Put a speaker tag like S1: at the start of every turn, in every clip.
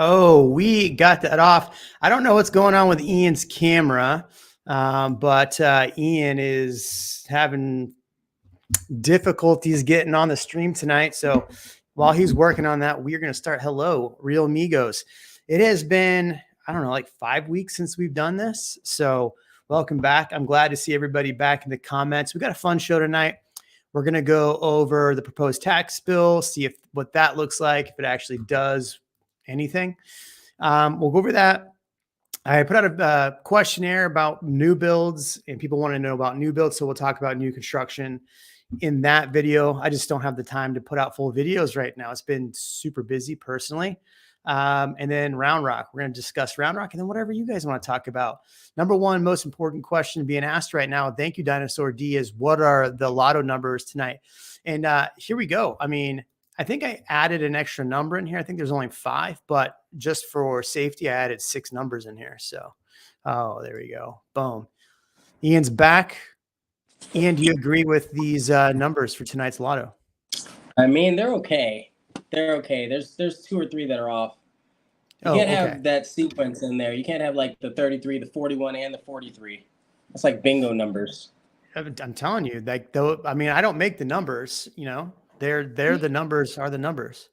S1: Oh, we got that off. I don't know what's going on with Ian's camera, but Ian is having difficulties getting on the stream tonight. So while he's working on that, we're going to start. Hello, Real Amigos. It has been, I don't know, like 5 weeks since we've done this. So welcome back. I'm glad to see everybody back in the comments. We got a fun show tonight. We're going to go over the proposed tax bill, see what that looks like, if it actually does anything. We'll go over that. I put out a questionnaire about new builds, and people want to know about new builds. So we'll talk about new construction in that video. I just don't have the time to put out full videos right now. It's been super busy personally. And then Round Rock, we're going to discuss Round Rock and then whatever you guys want to talk about. Number one, most important question being asked right now, thank you, Dinosaur D, is what are the lotto numbers tonight? And here we go. I mean, I think I added an extra number in here. I think there's only 5, but just for safety, I added 6 numbers in here. So, oh, there we go. Boom. Ian's back. Ian, do you agree with these numbers for tonight's lotto?
S2: I mean, they're okay. They're okay. There's 2 or 3 that are off. You can't have that sequence in there. You can't have like the 33, the 41, and the 43. That's like bingo numbers.
S1: I'm telling you, like, though, I mean, I don't make the numbers, you know. They're the numbers are the numbers.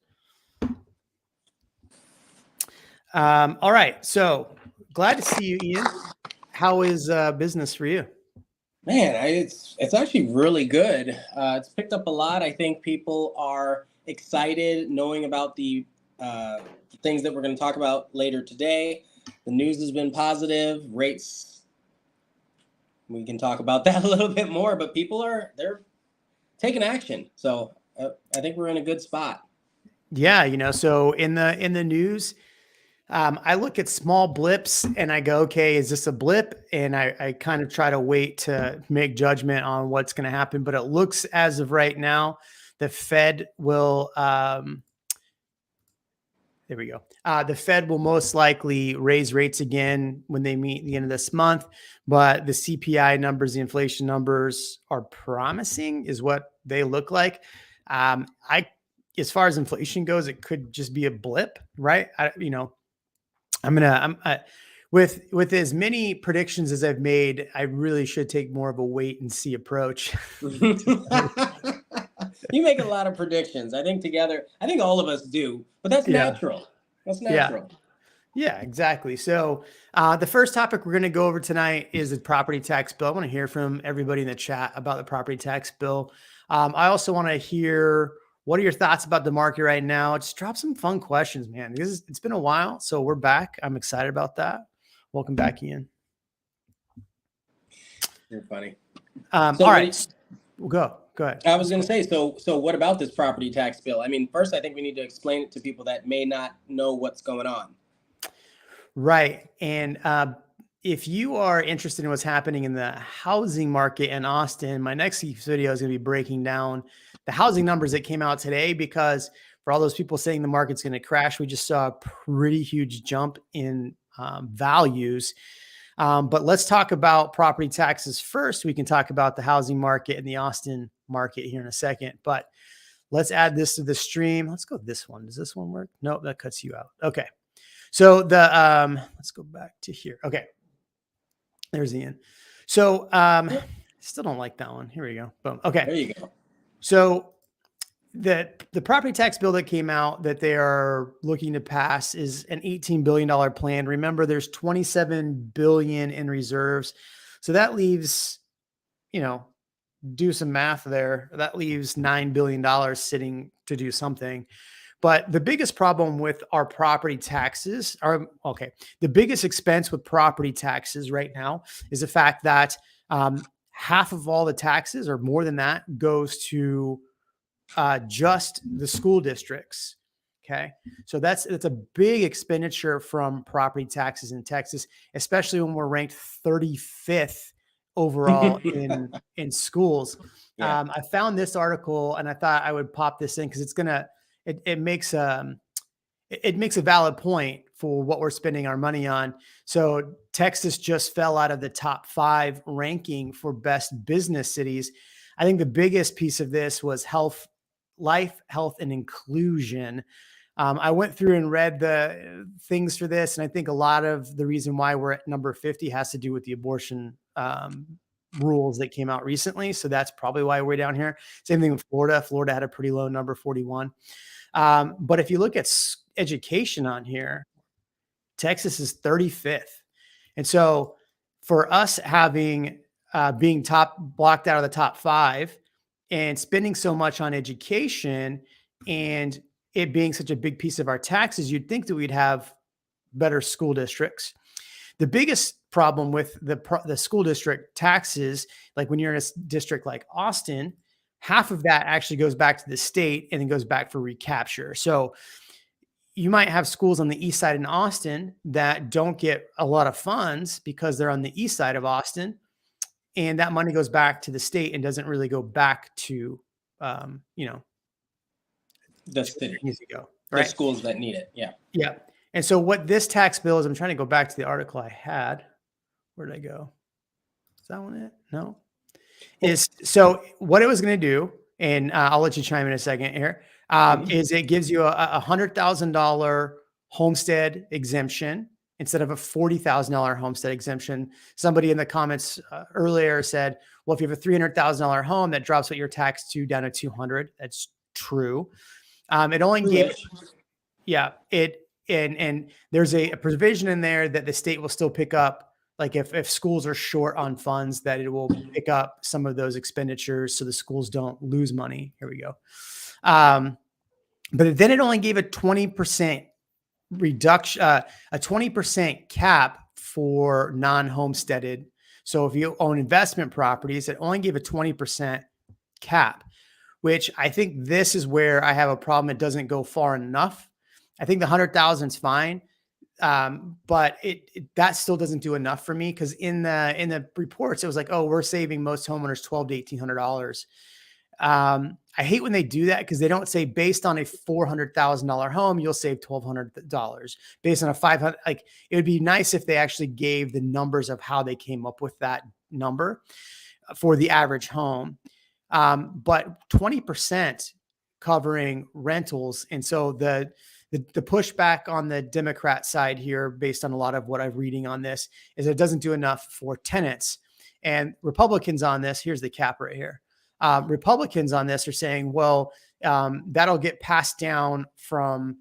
S1: All right. So glad to see you, Ian. How is business for you?
S2: Man, it's actually really good. It's picked up a lot. I think people are excited knowing about the things that we're going to talk about later today. The news has been positive. Rates, we can talk about that a little bit more, but people they're taking action. So I think we're in a good spot.
S1: Yeah, you know, so in the news, I look at small blips and I go, okay, is this a blip? And I kind of try to wait to make judgment on what's going to happen. But it looks as of right now, the Fed will, there we go. The Fed will most likely raise rates again when they meet at the end of this month. But the CPI numbers, the inflation numbers are promising is what they look like. As far as inflation goes, it could just be a blip, right? With as many predictions as I've made, I really should take more of a wait and see approach.
S2: You make a lot of predictions. I think all of us do, but that's natural. That's natural.
S1: Yeah, exactly. So the first topic we're going to go over tonight is the property tax bill. I want to hear from everybody in the chat about the property tax bill. I also want to hear, what are your thoughts about the market right now? Just drop some fun questions, man. It's been a while, so we're back. I'm excited about that. Welcome back, Ian.
S2: You're funny.
S1: All right. Go ahead.
S2: I was going to say, so what about this property tax bill? I mean, first, I think we need to explain it to people that may not know what's going on.
S1: Right. And if you are interested in what's happening in the housing market in Austin, my next video is going to be breaking down the housing numbers that came out today, because for all those people saying the market's going to crash, we just saw a pretty huge jump in values. But let's talk about property taxes first. We can talk about the housing market and the Austin market here in a second. But let's add this to the stream. Let's go this one. Does this one work? Nope, that cuts you out. Okay. So let's go back to here. Okay. There's Ian. So still don't like that one. Here we go. Boom. Okay.
S2: There you go.
S1: So the property tax bill that came out that they are looking to pass is an $18 billion plan. Remember, there's 27 billion in reserves. So that leaves, do some math there. That leaves $9 billion sitting to do something. But the biggest problem with our property taxes the biggest expense with property taxes right now is the fact that half of all the taxes or more than that goes to just the school districts. Okay. So that's a big expenditure from property taxes in Texas, especially when we're ranked 35th overall in schools.
S2: Yeah.
S1: I found this article and I thought I would pop this in because it makes a valid point for what we're spending our money on. So Texas just fell out of the top 5 ranking for best business cities. I think the biggest piece of this was life, health, and inclusion. I went through and read the things for this, and I think a lot of the reason why we're at number 50 has to do with the abortion rules that came out recently. So that's probably why we're down here. Same thing with Florida. Florida had a pretty low number, 41. But if you look at education on here, Texas is 35th. And so for us having being blocked out of the top 5 and spending so much on education and it being such a big piece of our taxes, you'd think that we'd have better school districts. The biggest problem with the school district taxes, like when you're in a district like Austin, half of that actually goes back to the state and then goes back for recapture. So you might have schools on the east side in Austin that don't get a lot of funds because they're on the east side of Austin. And that money goes back to the state and doesn't really go back to,
S2: the city,
S1: needs to go, right?
S2: The schools that need it. Yeah.
S1: Yeah. And so what this tax bill is, I'm trying to go back to the article I had. Where did I go? Is that one it? No. So what it was going to do, and I'll let you chime in a second here, is it gives you a $100,000 homestead exemption instead of a $40,000 homestead exemption. Somebody in the comments earlier said, well, if you have a $300,000 home, that drops what you're taxed to down to 200. That's true. It only gave, and there's a provision in there that the state will still pick up. Like if schools are short on funds, that it will pick up some of those expenditures so the schools don't lose money. Here we go. But then it only gave a 20% reduction, a 20% cap for non-homesteaded. So if you own investment properties, it only gave a 20% cap, which I think this is where I have a problem. It doesn't go far enough. I think the 100,000 is fine. But that still doesn't do enough for me. Cause in the reports, it was like, oh, we're saving most homeowners $1,200 to $1,800. I hate when they do that because they don't say based on a $400,000 home, you'll save $1,200 based on a 500. Like it would be nice if they actually gave the numbers of how they came up with that number for the average home. But 20% covering rentals. And so the pushback on the Democrat side here, based on a lot of what I'm reading on this, is it doesn't do enough for tenants. And Republicans on this, here's the cap right here. Republicans on this are saying, well, that'll get passed down from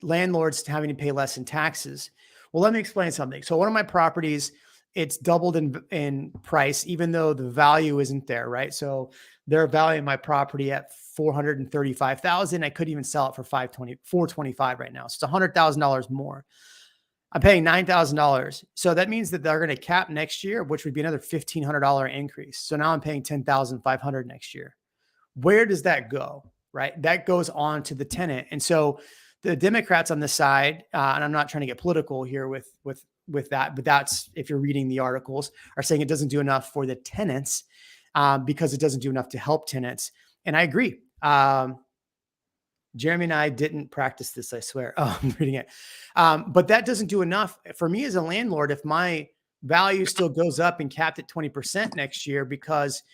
S1: landlords having to pay less in taxes. Well, let me explain something. So one of my properties, it's doubled in price, even though the value isn't there, right? So they're valuing my property at $435,000. I could even sell it for $425 right now. So it's $100,000 more. I'm paying $9,000. So that means that they're going to cap next year, which would be another $1,500 increase. So now I'm paying $10,500 next year. Where does that go? Right? That goes on to the tenant. And so the Democrats on the side, and I'm not trying to get political here with that, but that's, if you're reading the articles, are saying it doesn't do enough for the tenants because it doesn't do enough to help tenants. And I agree. Jeremy and I didn't practice this, I swear. Oh, I'm reading it. But that doesn't do enough for me as a landlord. If my value still goes up and capped at 20% next year, because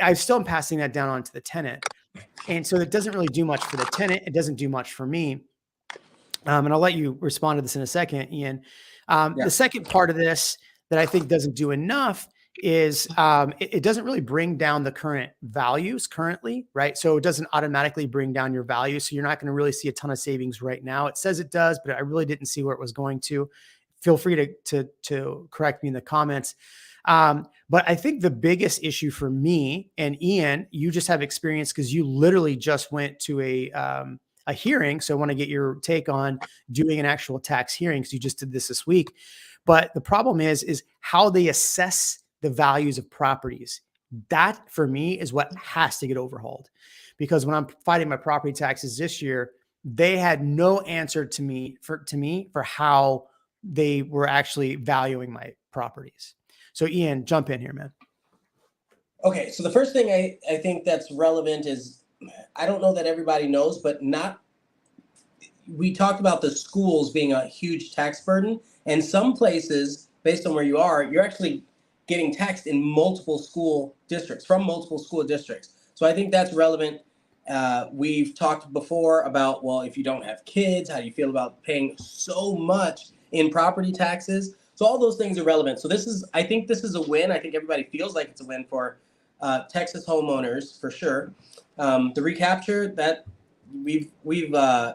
S1: I still am passing that down onto the tenant. And so it doesn't really do much for the tenant. It doesn't do much for me. And I'll let you respond to this in a second, Ian. The second part of this that I think doesn't do enough is it doesn't really bring down the current values currently, right? So it doesn't automatically bring down your value. So you're not going to really see a ton of savings right now. It says it does, but I really didn't see where it was going to. Feel free to correct me in the comments. But I think the biggest issue for me, and Ian, you just have experience because you literally just went to a hearing. So I want to get your take on doing an actual tax hearing because you just did this week. But the problem is how they assess the values of properties. That for me is what has to get overhauled, because when I'm fighting my property taxes this year, they had no answer to me for how they were actually valuing my properties. So Ian, jump in here, man.
S2: Okay, so the first thing I think that's relevant is, I don't know that everybody knows, but we talked about the schools being a huge tax burden, and some places, based on where you are, you're actually getting taxed in multiple school districts, from multiple school districts. So I think that's relevant. We've talked before about, well, if you don't have kids, how do you feel about paying so much in property taxes? So all those things are relevant. So I think this is a win. I think everybody feels like it's a win for Texas homeowners for sure. The recapture, that we've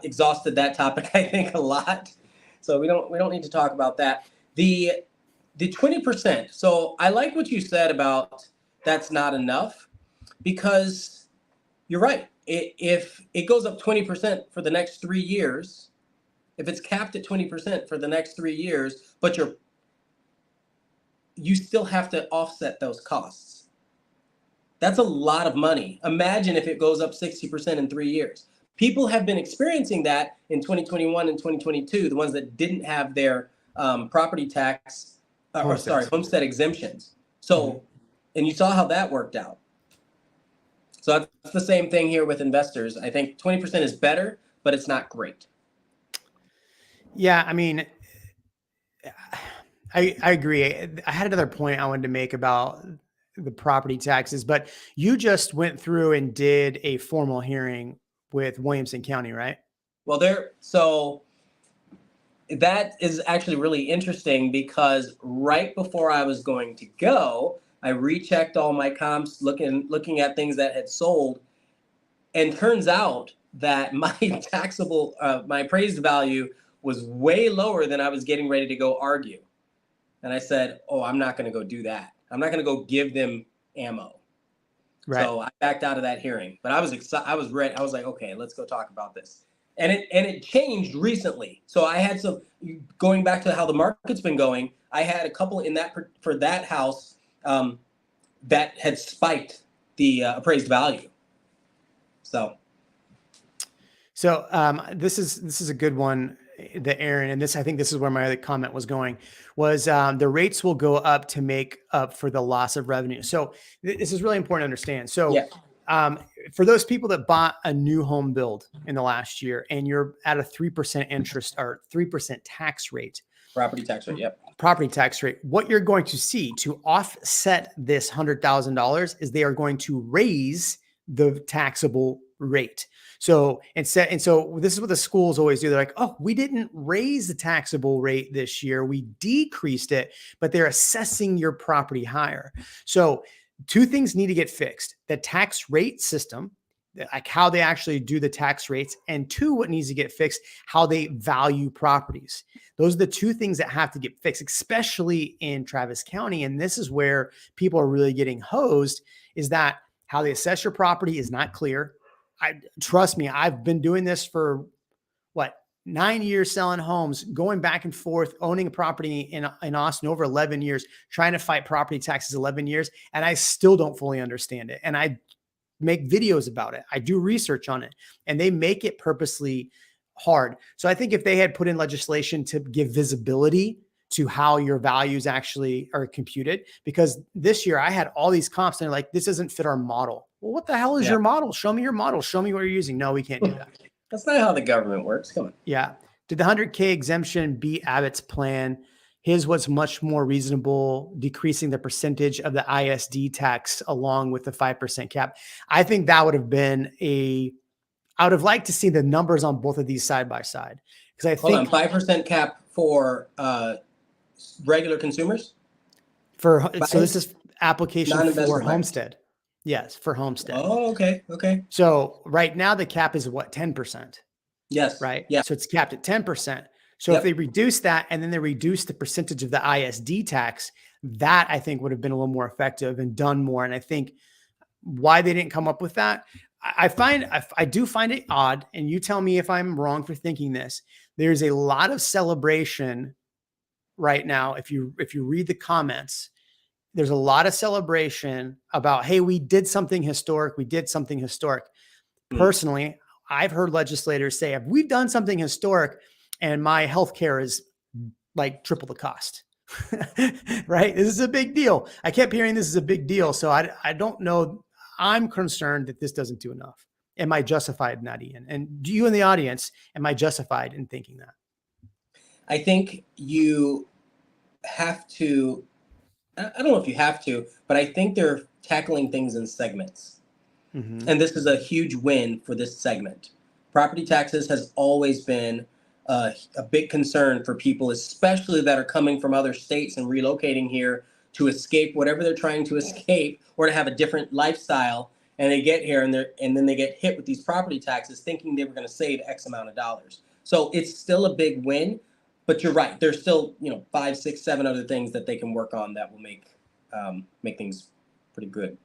S2: exhausted that topic, I think, a lot. So we don't need to talk about that. The 20%. So I like what you said about that's not enough, because you're right. If it goes up 20% for the next 3 years, if it's capped at 20% for the next 3 years, but you still have to offset those costs. That's a lot of money. Imagine if it goes up 60% in 3 years. People have been experiencing that in 2021 and 2022, the ones that didn't have their property tax, homestead exemptions. So, and you saw how that worked out. So that's the same thing here with investors. I think 20% is better, but it's not great.
S1: Yeah, I mean, I agree. I had another point I wanted to make about the property taxes, but you just went through and did a formal hearing with Williamson County, right?
S2: Well, so that is actually really interesting, because right before I was going to go, I rechecked all my comps, looking at things that had sold, and turns out that my my appraised value was way lower than I was getting ready to go argue. And I said, oh, I'm not going to go do that. I'm not going to go give them ammo. Right. So I backed out of that hearing, but I was excited. I was ready. I was like, okay, let's go talk about this. And it changed recently. So I had going back to how the market's been going, I had a couple for that house that had spiked the appraised value. So
S1: this is a good one, that Aaron, and I think this is where my other comment was going, was the rates will go up to make up for the loss of revenue. So this is really important to understand. So for those people that bought a new home build in the last year and you're at a 3% interest or 3% tax rate,
S2: property tax rate,
S1: property tax rate, what you're going to see to offset this $100,000 is they are going to raise the taxable rate. So this is what the schools always do. They're like, oh, we didn't raise the taxable rate this year. We decreased it, but they're assessing your property higher. So two things need to get fixed: the tax rate system, like how they actually do the tax rates, and two, what needs to get fixed, how they value properties. Those are the two things that have to get fixed, especially in Travis County. And this is where people are really getting hosed, is that how they assess your property is not clear. Trust me, I've been doing this for 9 years, selling homes, going back and forth, owning a property in Austin over 11 years, trying to fight property taxes 11 years. And I still don't fully understand it. And I make videos about it. I do research on it, and they make it purposely hard. So I think if they had put in legislation to give visibility to how your values actually are computed, because this year I had all these comps and they're like, this doesn't fit our model. Well, what the hell is your model? Show me your model. Show me what you're using. No, we can't do that.
S2: That's not how the government works. Come on.
S1: Yeah. Did the 100K exemption beat Abbott's plan? his was much more reasonable, decreasing the percentage of the ISD tax along with the 5% cap. I think that would have been I would have liked to see the numbers on both of these side by side. Because I
S2: Hold on,
S1: think
S2: 5% cap for regular consumers?
S1: so this
S2: Buyers?
S1: is application for
S2: Non-investment buyers.
S1: homestead. Yes, for homestead.
S2: Oh, okay. Okay.
S1: So right now the cap is what, 10%,
S2: Yes.
S1: right?
S2: Yeah.
S1: So it's capped at 10%. So if
S2: Yep.
S1: they reduce that and then they reduce the percentage of the ISD tax, that I think would have been a little more effective and done more. And I think why they didn't come up with that, I do find it odd. And you tell me if I'm wrong for thinking this. There's a lot of celebration right now. If you read the comments, there's a lot of celebration about, hey, we did something historic. We did something historic. Personally, I've heard legislators say, we've done something historic and my healthcare is like triple the cost. Right? This is a big deal. I kept hearing this is a big deal. So I don't know. I'm concerned that this doesn't do enough. Am I justified in that, Ian? And do you in the audience, am I justified in thinking that?
S2: I think you have to, I don't know if you have to, but I think they're tackling things in segments.
S1: Mm-hmm.
S2: And this is a huge win for this segment. Property taxes has always been a big concern for people, especially that are coming from other states and relocating here to escape whatever they're trying to escape or to have a different lifestyle. And they get here and then they get hit with these property taxes thinking they were going to save X amount of dollars. So it's still a big win, but you're right. There's still, 5, 6, 7 other things that they can work on that will make things pretty good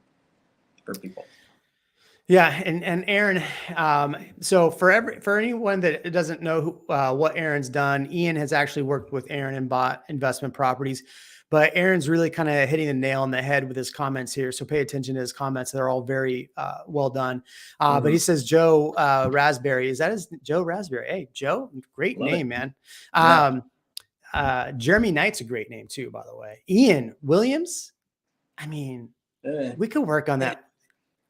S2: for people.
S1: Yeah, and Aaron. So for anyone that doesn't know what Aaron's done, Ian has actually worked with Aaron and bought investment properties. But Aaron's really kind of hitting the nail on the head with his comments here. So pay attention to his comments; they're all very well done. But he says Joe Raspberry. Is that his Joe Raspberry? Hey, Joe, great
S2: Love
S1: name,
S2: it.
S1: man.
S2: Yeah.
S1: Jeremy Knight's a great name too, by the way. Ian Williams. I mean, we could work on that.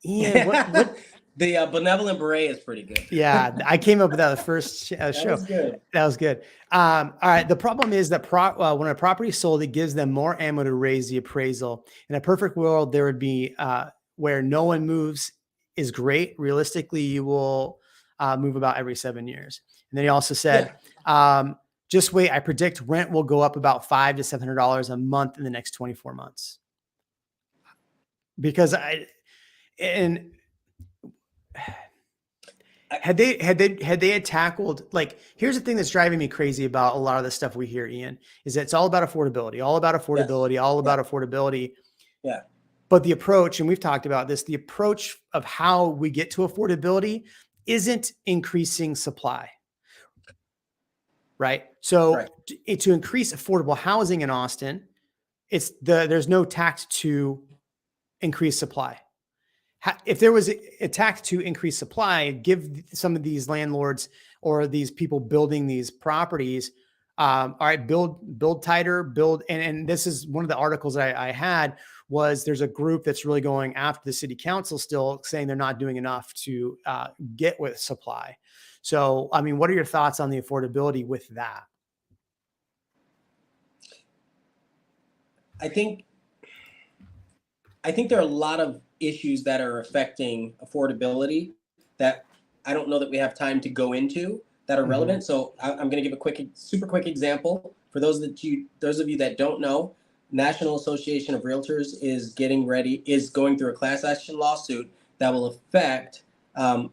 S1: Ian, what?
S2: The benevolent beret is pretty good.
S1: Yeah, I came up with that the first show.
S2: That was good.
S1: That was good. All right. The problem is that when a property is sold, it gives them more ammo to raise the appraisal. In a perfect world, there would be where no one moves is great. Realistically, you will move about every 7 years. And then he also said, just wait. I predict rent will go up about $500 to $700 a month in the next 24 months. Because had they tackled, like, here's the thing that's driving me crazy about a lot of the stuff we hear, Ian, is that it's all about affordability,
S2: Yes.
S1: about affordability.
S2: Yeah.
S1: But the approach, and we've talked about this, the approach of how we get to affordability isn't increasing supply. Right. So to increase affordable housing in Austin, there's no tax to increase supply. If there was a tax to increase supply, give some of these landlords or these people building these properties, all right, build tighter, and this is one of the articles that I had was there's a group that's really going after the city council, still saying they're not doing enough to get with supply. So, I mean, what are your thoughts on the affordability with that?
S2: I think there are a lot of issues that are affecting affordability that I don't know that we have time to go into that are relevant. So I'm going to give a super quick example for those of you that don't know. National Association of Realtors is going through a class action lawsuit that will affect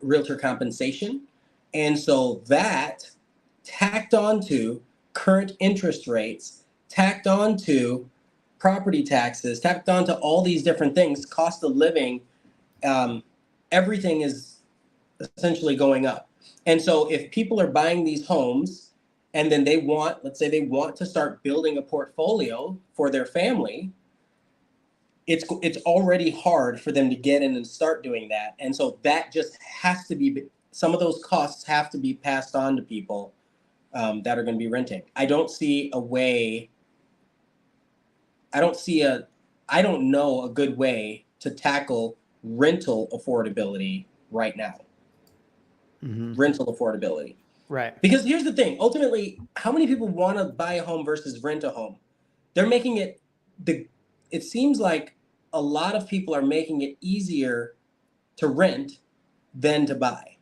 S2: realtor compensation. And so that tacked onto current interest rates, tacked onto property taxes, tacked onto all these different things, cost of living, everything is essentially going up. And so if people are buying these homes and then let's say they want to start building a portfolio for their family, it's already hard for them to get in and start doing that. And so that just has to be, some of those costs have to be passed on to people that are going to be renting. I don't know a good way to tackle rental affordability right now. Rental affordability.
S1: Right.
S2: Because here's the thing, ultimately, how many people want to buy a home versus rent a home? they're making it seems like a lot of people are making it easier to rent than to buy.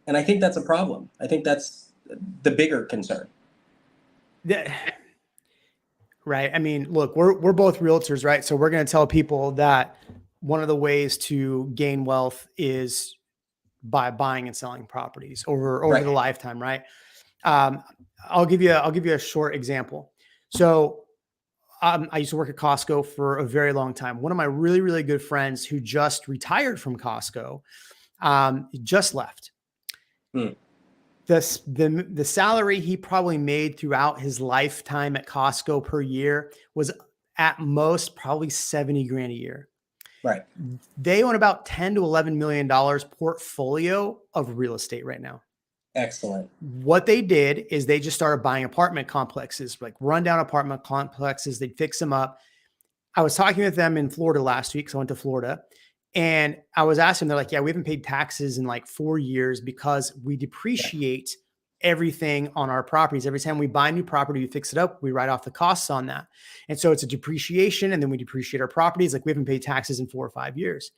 S2: And I think that's a problem. I think that's the bigger concern.
S1: Right. I mean, look, we're both realtors, right? So we're going to tell people that one of the ways to gain wealth is by buying and selling properties over
S2: Right.
S1: the lifetime, right? I'll give you a short example. So I used to work at Costco for a very long time. One of my really, really good friends who just retired from Costco, just left. The salary he probably made throughout his lifetime at Costco per year was at most probably 70 grand a year.
S2: Right.
S1: They own about 10 to $11 million portfolio of real estate right now.
S2: Excellent.
S1: What they did is they just started buying apartment complexes, like rundown apartment complexes. They'd fix them up. I was talking with them in Florida last week. So I went to Florida and I was asking, they're like, yeah, we haven't paid taxes in like 4 years because we depreciate everything on our properties. Every time we buy a new property, we fix it up, we write off the costs on that. And so it's a depreciation and then we depreciate our properties. Like we haven't paid taxes in 4 or 5 years.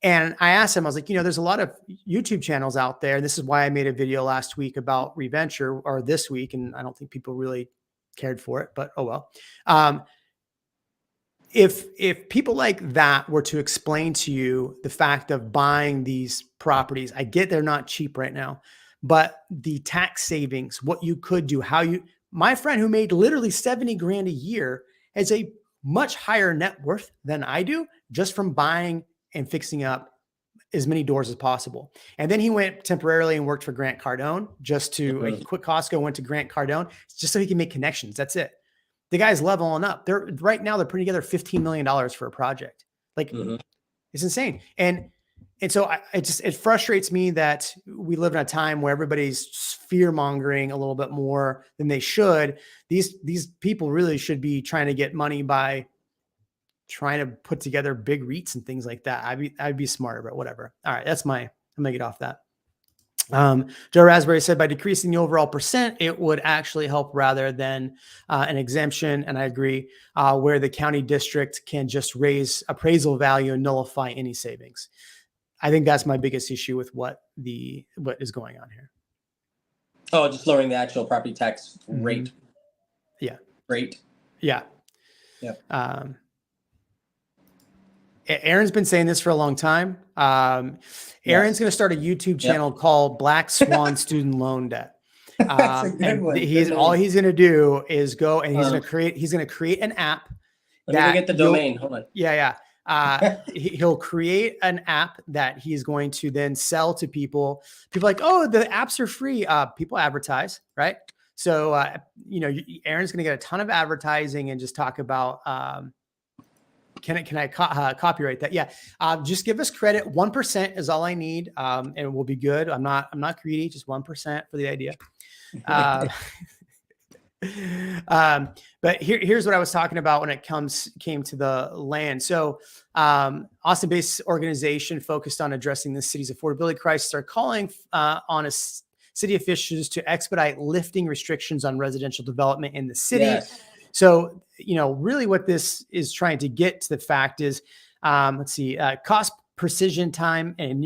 S1: And I asked him, I was like, there's a lot of YouTube channels out there. And this is why I made a video last week about reventure, or this week. And I don't think people really cared for it, but oh well. If people like that were to explain to you the fact of buying these properties, I get they're not cheap right now, but the tax savings, what you could do, my friend who made literally 70 grand a year has a much higher net worth than I do just from buying and fixing up as many doors as possible. And then he went temporarily and worked for Grant Cardone he quit Costco, went to Grant Cardone just so he can make connections. That's it. The guy's leveling up. Right now they're putting together $15 million for a project. Like it's insane. And so it frustrates me that we live in a time where everybody's fear mongering a little bit more than they should. These people really should be trying to get money by trying to put together big REITs and things like that. I'd be smarter, but whatever. All right. I'm gonna get off that. Joe Raspberry said by decreasing the overall percent, it would actually help rather than an exemption. And I agree, where the county district can just raise appraisal value and nullify any savings. I think that's my biggest issue with what is going on here.
S2: Oh, just lowering the actual property tax rate.
S1: Yeah.
S2: Rate.
S1: Yeah.
S2: Yeah.
S1: Aaron's been saying this for a long time. Aaron's going to start a YouTube channel called Black Swan Student Loan Debt.
S2: That's a good one.
S1: All he's going to do is go and he's going to create an app.
S2: Let me get the domain. Hold on.
S1: Yeah. He'll create an app that he's going to then sell to people. People are like, oh, the apps are free. People advertise, right? So, Aaron's going to get a ton of advertising and just talk about, can I copyright that? Yeah. Just give us credit. 1% is all I need. And we'll be good. I'm not greedy, just 1% for the idea. But here's what I was talking about when it came to the land. So, Austin-based organization focused on addressing the city's affordability crisis are calling on city officials to expedite lifting restrictions on residential development in the city. Yes. So, really what this is trying to get to the fact is, cost, precision, time, and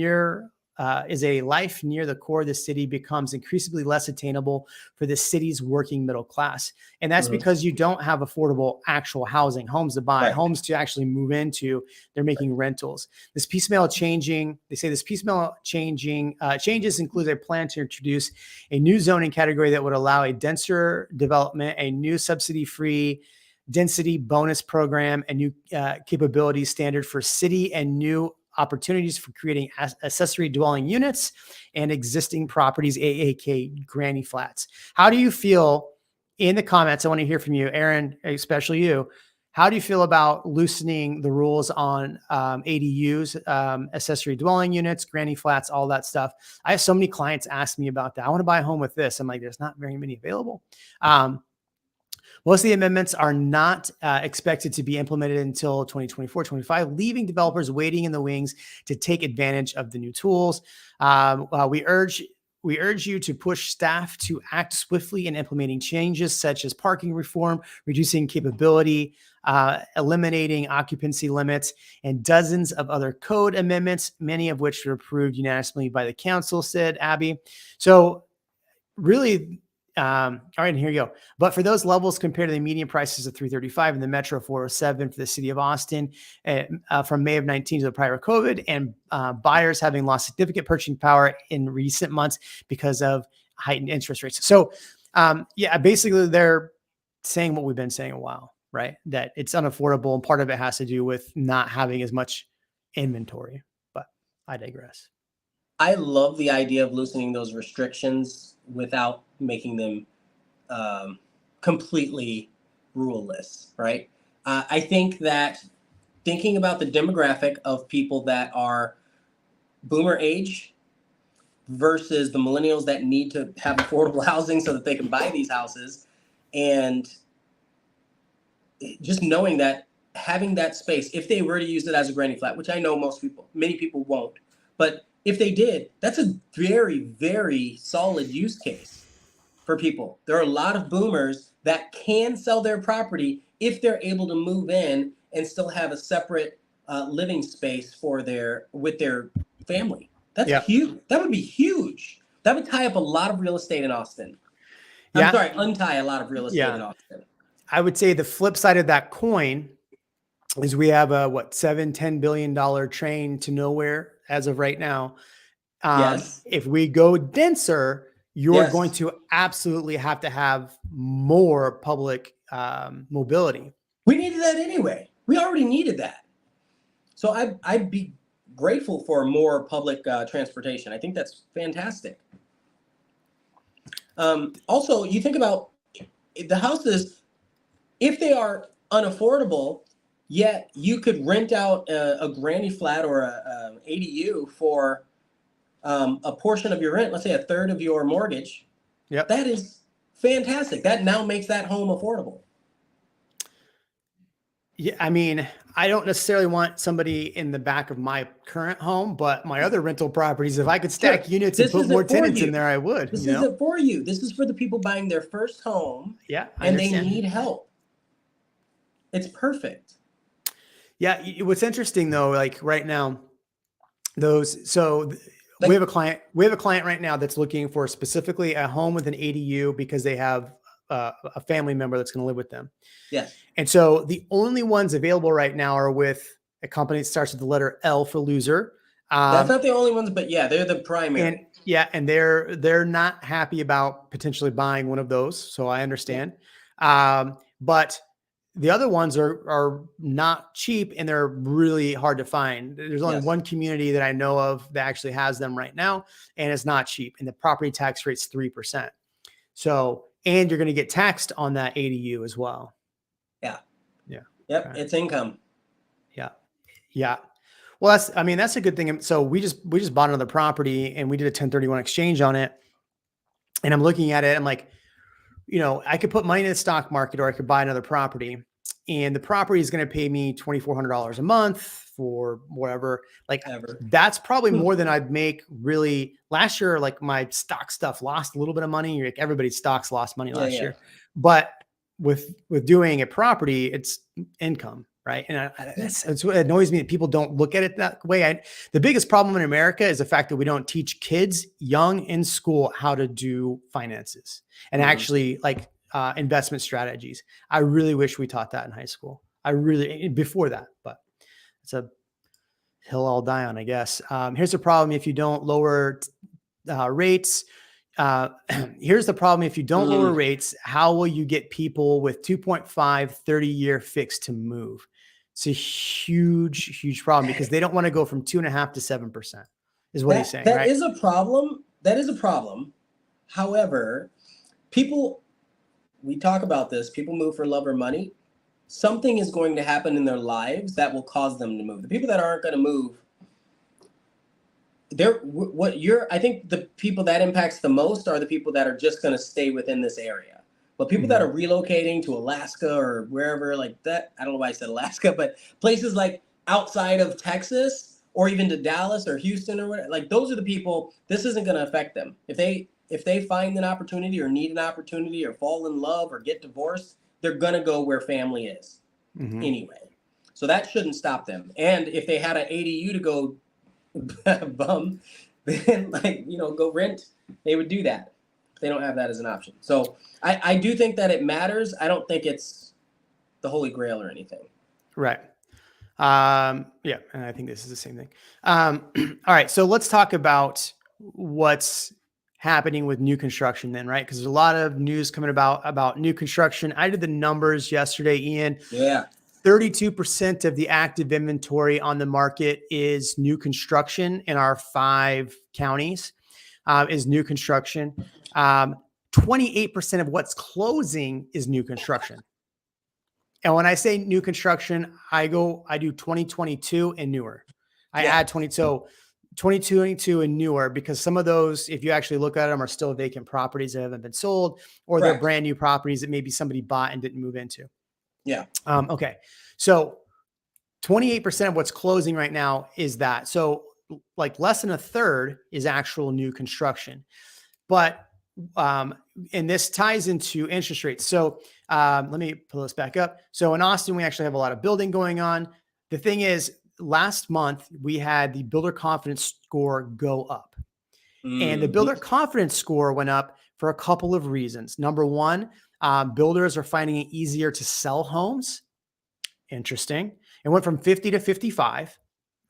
S1: is a life near the core of the city becomes increasingly less attainable for the city's working middle class. And that's because you don't have affordable actual housing, homes to buy, homes to actually move into. They're making rentals. This piecemeal changes includes a plan to introduce a new zoning category that would allow a denser development, a new subsidy-free density bonus program, a new capability standard for city, and new opportunities for creating accessory dwelling units and existing properties, AAK granny flats. How do you feel in the comments? I want to hear from you, Aaron, especially you. How do you feel about loosening the rules on ADUs, accessory dwelling units, granny flats, all that stuff? I have so many clients ask me about that. I want to buy a home with this. I'm like, there's not very many available. Most of the amendments are not expected to be implemented until 2024, 25, leaving developers waiting in the wings to take advantage of the new tools. We urge we urge you to push staff to act swiftly in implementing changes such as parking reform, reducing capability, eliminating occupancy limits, and dozens of other code amendments, many of which were approved unanimously by the council, said Abby. So really, all right, and here you go. But for those levels compared to the median prices of 335 in the Metro 407 for the city of Austin from May of 19 to the prior COVID, and buyers having lost significant purchasing power in recent months because of heightened interest rates. So yeah, basically they're saying what we've been saying a while, right? That it's unaffordable, and part of it has to do with not having as much inventory. But I digress.
S2: I love the idea of loosening those restrictions without making them completely ruleless, right? I think that thinking about the demographic of people that are boomer age versus the millennials that need to have affordable housing so that they can buy these houses, and just knowing that having that space, if they were to use it as a granny flat, which I know many people won't, but if they did, that's a very, very solid use case for people. There are a lot of boomers that can sell their property if they're able to move in and still have a separate living space with their family. That's huge. That would be huge. That would tie up a lot of real estate in Austin. I'm sorry, untie a lot of real estate in Austin.
S1: I would say the flip side of that coin is we have a $7-10 billion train to nowhere as of right now.
S2: Yes.
S1: If we go denser, you're going to absolutely have to have more public mobility.
S2: We needed that anyway. We already needed that. So I'd be grateful for more public transportation. I think that's fantastic. Also, you think about the houses, if they are unaffordable, yet you could rent out a granny flat or a ADU for a portion of your rent, let's say a third of your mortgage.
S1: Yep.
S2: That is fantastic. That now makes that home affordable.
S1: Yeah, I mean, I don't necessarily want somebody in the back of my current home, but my other rental properties, if I could stack units and put more tenants in there, I would.
S2: This isn't for you. This is for the people buying their first home.
S1: Yeah,
S2: and they need help. It's perfect.
S1: Yeah, what's interesting though, like right now, we have a client right now that's looking for specifically a home with an ADU because they have a family member that's going to live with them.
S2: Yes.
S1: And so the only ones available right now are with a company that starts with the letter L for loser.
S2: That's not the only ones, but yeah, they're the primary.
S1: And they're not happy about potentially buying one of those. So I understand. But the other ones are not cheap and they're really hard to find. There's only one community that I know of that actually has them right now, and it's not cheap. And the property tax rate's 3%. So, and you're going to get taxed on that ADU as well.
S2: Yeah.
S1: Yeah.
S2: Yep. Okay. It's income.
S1: Yeah. Yeah. Well, that's a good thing. So we just bought another property and we did a 1031 exchange on it. And I'm looking at it. I'm like, I could put money in the stock market or I could buy another property, and the property is going to pay me $2,400 a month for whatever. Like that's probably more than I'd make really last year. Like my stock stuff lost a little bit of money. Like everybody's stocks lost money last year, but with doing a property, it's income. Right. And it's what annoys me that people don't look at it that way. The biggest problem in America is the fact that we don't teach kids young in school how to do finances and actually like investment strategies. I really wish we taught that in high school. Before that, but it's a hill I'll die on, I guess. Here's the problem. If you don't lower rates, here's the problem. If you don't lower rates, how will you get people with 2.5, 30-year fixed to move? It's a huge, huge problem because they don't want to go from 2.5% to 7% is what he's saying.
S2: That is a problem. That is a problem. However, we talk about this, people move for love or money. Something is going to happen in their lives that will cause them to move. The people that aren't going to move, I think the people that impacts the most are the people that are just going to stay within this area. But people that are relocating to Alaska or wherever like that, I don't know why I said Alaska, but places like outside of Texas or even to Dallas or Houston or whatever. Like those are the people, this isn't going to affect them. If they find an opportunity or need an opportunity or fall in love or get divorced, they're going to go where family is anyway. So that shouldn't stop them. And if they had an ADU to go bum, then like, you know, go rent, they would do that if they don't have that as an option. So I do think that it matters. I don't think it's the holy grail or anything.
S1: Right. Yeah, and I think this is the same thing. All right, so let's talk about what's happening with new construction then, right? Because there's a lot of news coming about new construction. I did the numbers yesterday, Ian.
S2: Yeah.
S1: 32% of the active inventory on the market is new construction in our 5 counties, is new construction. 28% of what's closing is new construction. And when I say new construction, I do 2022 and newer. I add 2022 and newer, because some of those, if you actually look at them, are still vacant properties that haven't been sold, or they're brand new properties that maybe somebody bought and didn't move into.
S2: Yeah.
S1: Okay. So 28% of what's closing right now is that. So like less than a third is actual new construction. But and this ties into interest rates. So let me pull this back up. So in Austin, we actually have a lot of building going on. The thing is, last month we had the builder confidence score go up. And the builder confidence score went up for a couple of reasons. Number one, builders are finding it easier to sell homes. Interesting. It went from 50 to 55.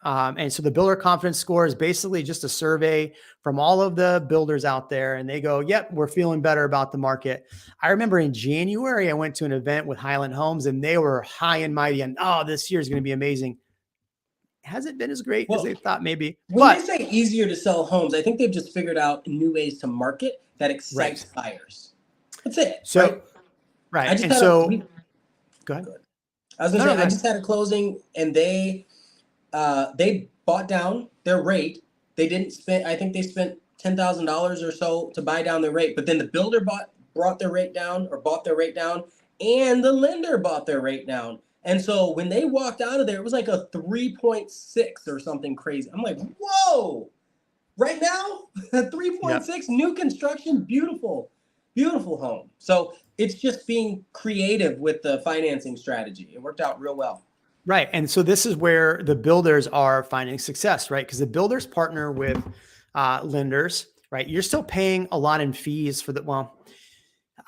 S1: And so the builder confidence score is basically just a survey from all of the builders out there. And they go, yep, we're feeling better about the market. I remember in January, I went to an event with Highland Homes and they were high and mighty and, oh, this year is going to be amazing. Hasn't been as great as they thought maybe.
S2: When they say easier to sell homes, I think they've just figured out new ways to market that excites buyers. That's it.
S1: So, right.
S2: I just
S1: and
S2: had
S1: so, go ahead.
S2: I was going to say, I just had a closing and they bought down their rate. They didn't spend, I think they spent $10,000 or so to buy down their rate, but then the builder brought their rate down, and the lender bought their rate down. And so when they walked out of there, it was like a 3.6 or something crazy. I'm like, whoa, right now, 3.6, new construction, beautiful, beautiful home. So it's just being creative with the financing strategy. It worked out real well.
S1: Right. And so this is where the builders are finding success, right? Because the builders partner with lenders, right? You're still paying a lot in fees for the, well,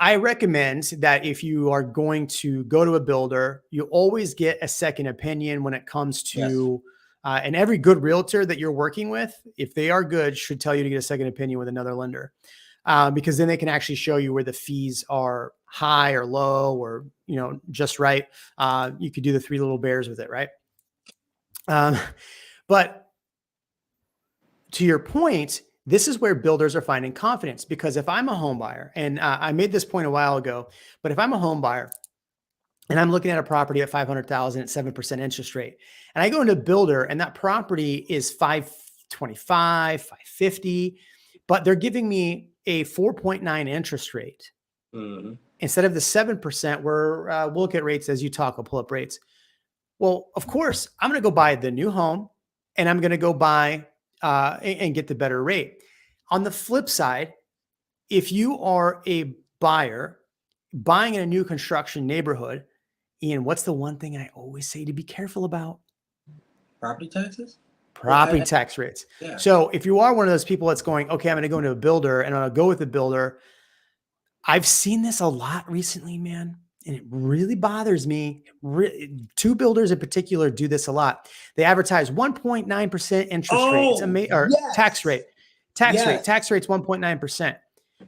S1: I recommend that if you are going to go to a builder, you always get a second opinion when it comes to, and every good realtor that you're working with, if they are good, should tell you to get a second opinion with another lender, because then they can actually show you where the fees are high or low or, you know, just right. You could do the 3 little bears with it, right? But to your point, this is where builders are finding confidence, because if I'm a home buyer, and I made this point a while ago, but if I'm a home buyer and I'm looking at a property at 500,000 at 7% interest rate, and I go into a builder and that property is 525, 550, but they're giving me a 4.9 interest rate instead of the 7% where we'll look at rates as you talk, I'll pull up rates. Well, of course, I'm going to go buy the new home and I'm going to go buy and get the better rate. On the flip side, if you are a buyer buying in a new construction neighborhood, Ian, what's the one thing I always say to be careful about?
S2: Property taxes?
S1: Property tax rates. Yeah. So if you are one of those people that's going, okay, I'm going to go into a builder and I'll go with the builder. I've seen this a lot recently, man. And it really bothers me. 2 builders in particular do this a lot. They advertise 1.9% interest rate. It's or tax rate. Tax rate's 1.9%.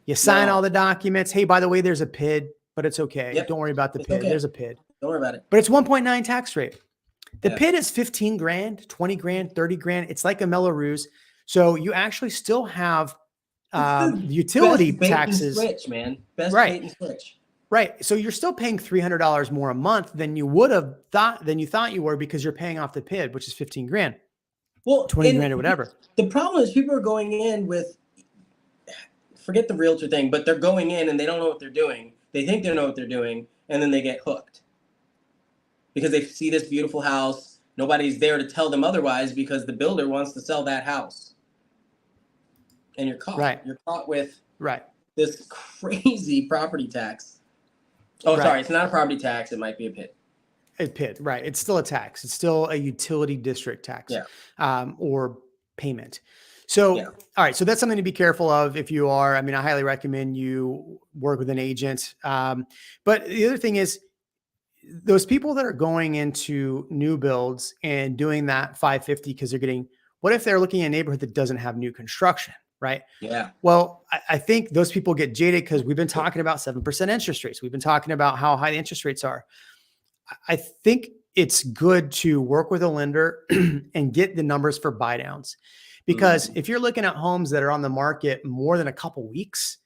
S1: You sign all the documents. Hey, by the way, there's a PID, but it's okay. Don't worry about the PID. Okay. There's a PID.
S2: Don't worry about it.
S1: But it's 1.9 tax rate. The PID is 15 grand, 20 grand, 30 grand. It's like a Melrose. So you actually still have utility taxes.
S2: Bait and switch, man. Best bait and switch.
S1: Right. So you're still paying $300 more a month than you would have thought you were, because you're paying off the PID, which is 15 grand. Well, 20 grand or whatever.
S2: The problem is people are going in with, forget the realtor thing, but they're going in and they don't know what they're doing. They think they know what they're doing, and then they get hooked because they see this beautiful house nobody's there to tell them otherwise because the builder wants to sell that house. And you're caught.
S1: Right.
S2: You're caught with
S1: Right.
S2: this crazy property tax. Oh,
S1: Right.
S2: sorry, it's not a property tax. It might be a PID.
S1: A PID, right? It's still a tax. It's still a utility district tax, or payment. So, all right. So that's something to be careful of if you are. I mean, I highly recommend you work with an agent. But the other thing is, those people that are going into new builds and doing that 550 because they're getting. What if they're looking at a neighborhood that doesn't have new construction? Right.
S2: Yeah.
S1: Well, I think those people get jaded because we've been talking about 7% interest rates. We've been talking about how high the interest rates are. I think it's good to work with a lender and get the numbers for buy downs, because if you're looking at homes that are on the market more than a couple weeks,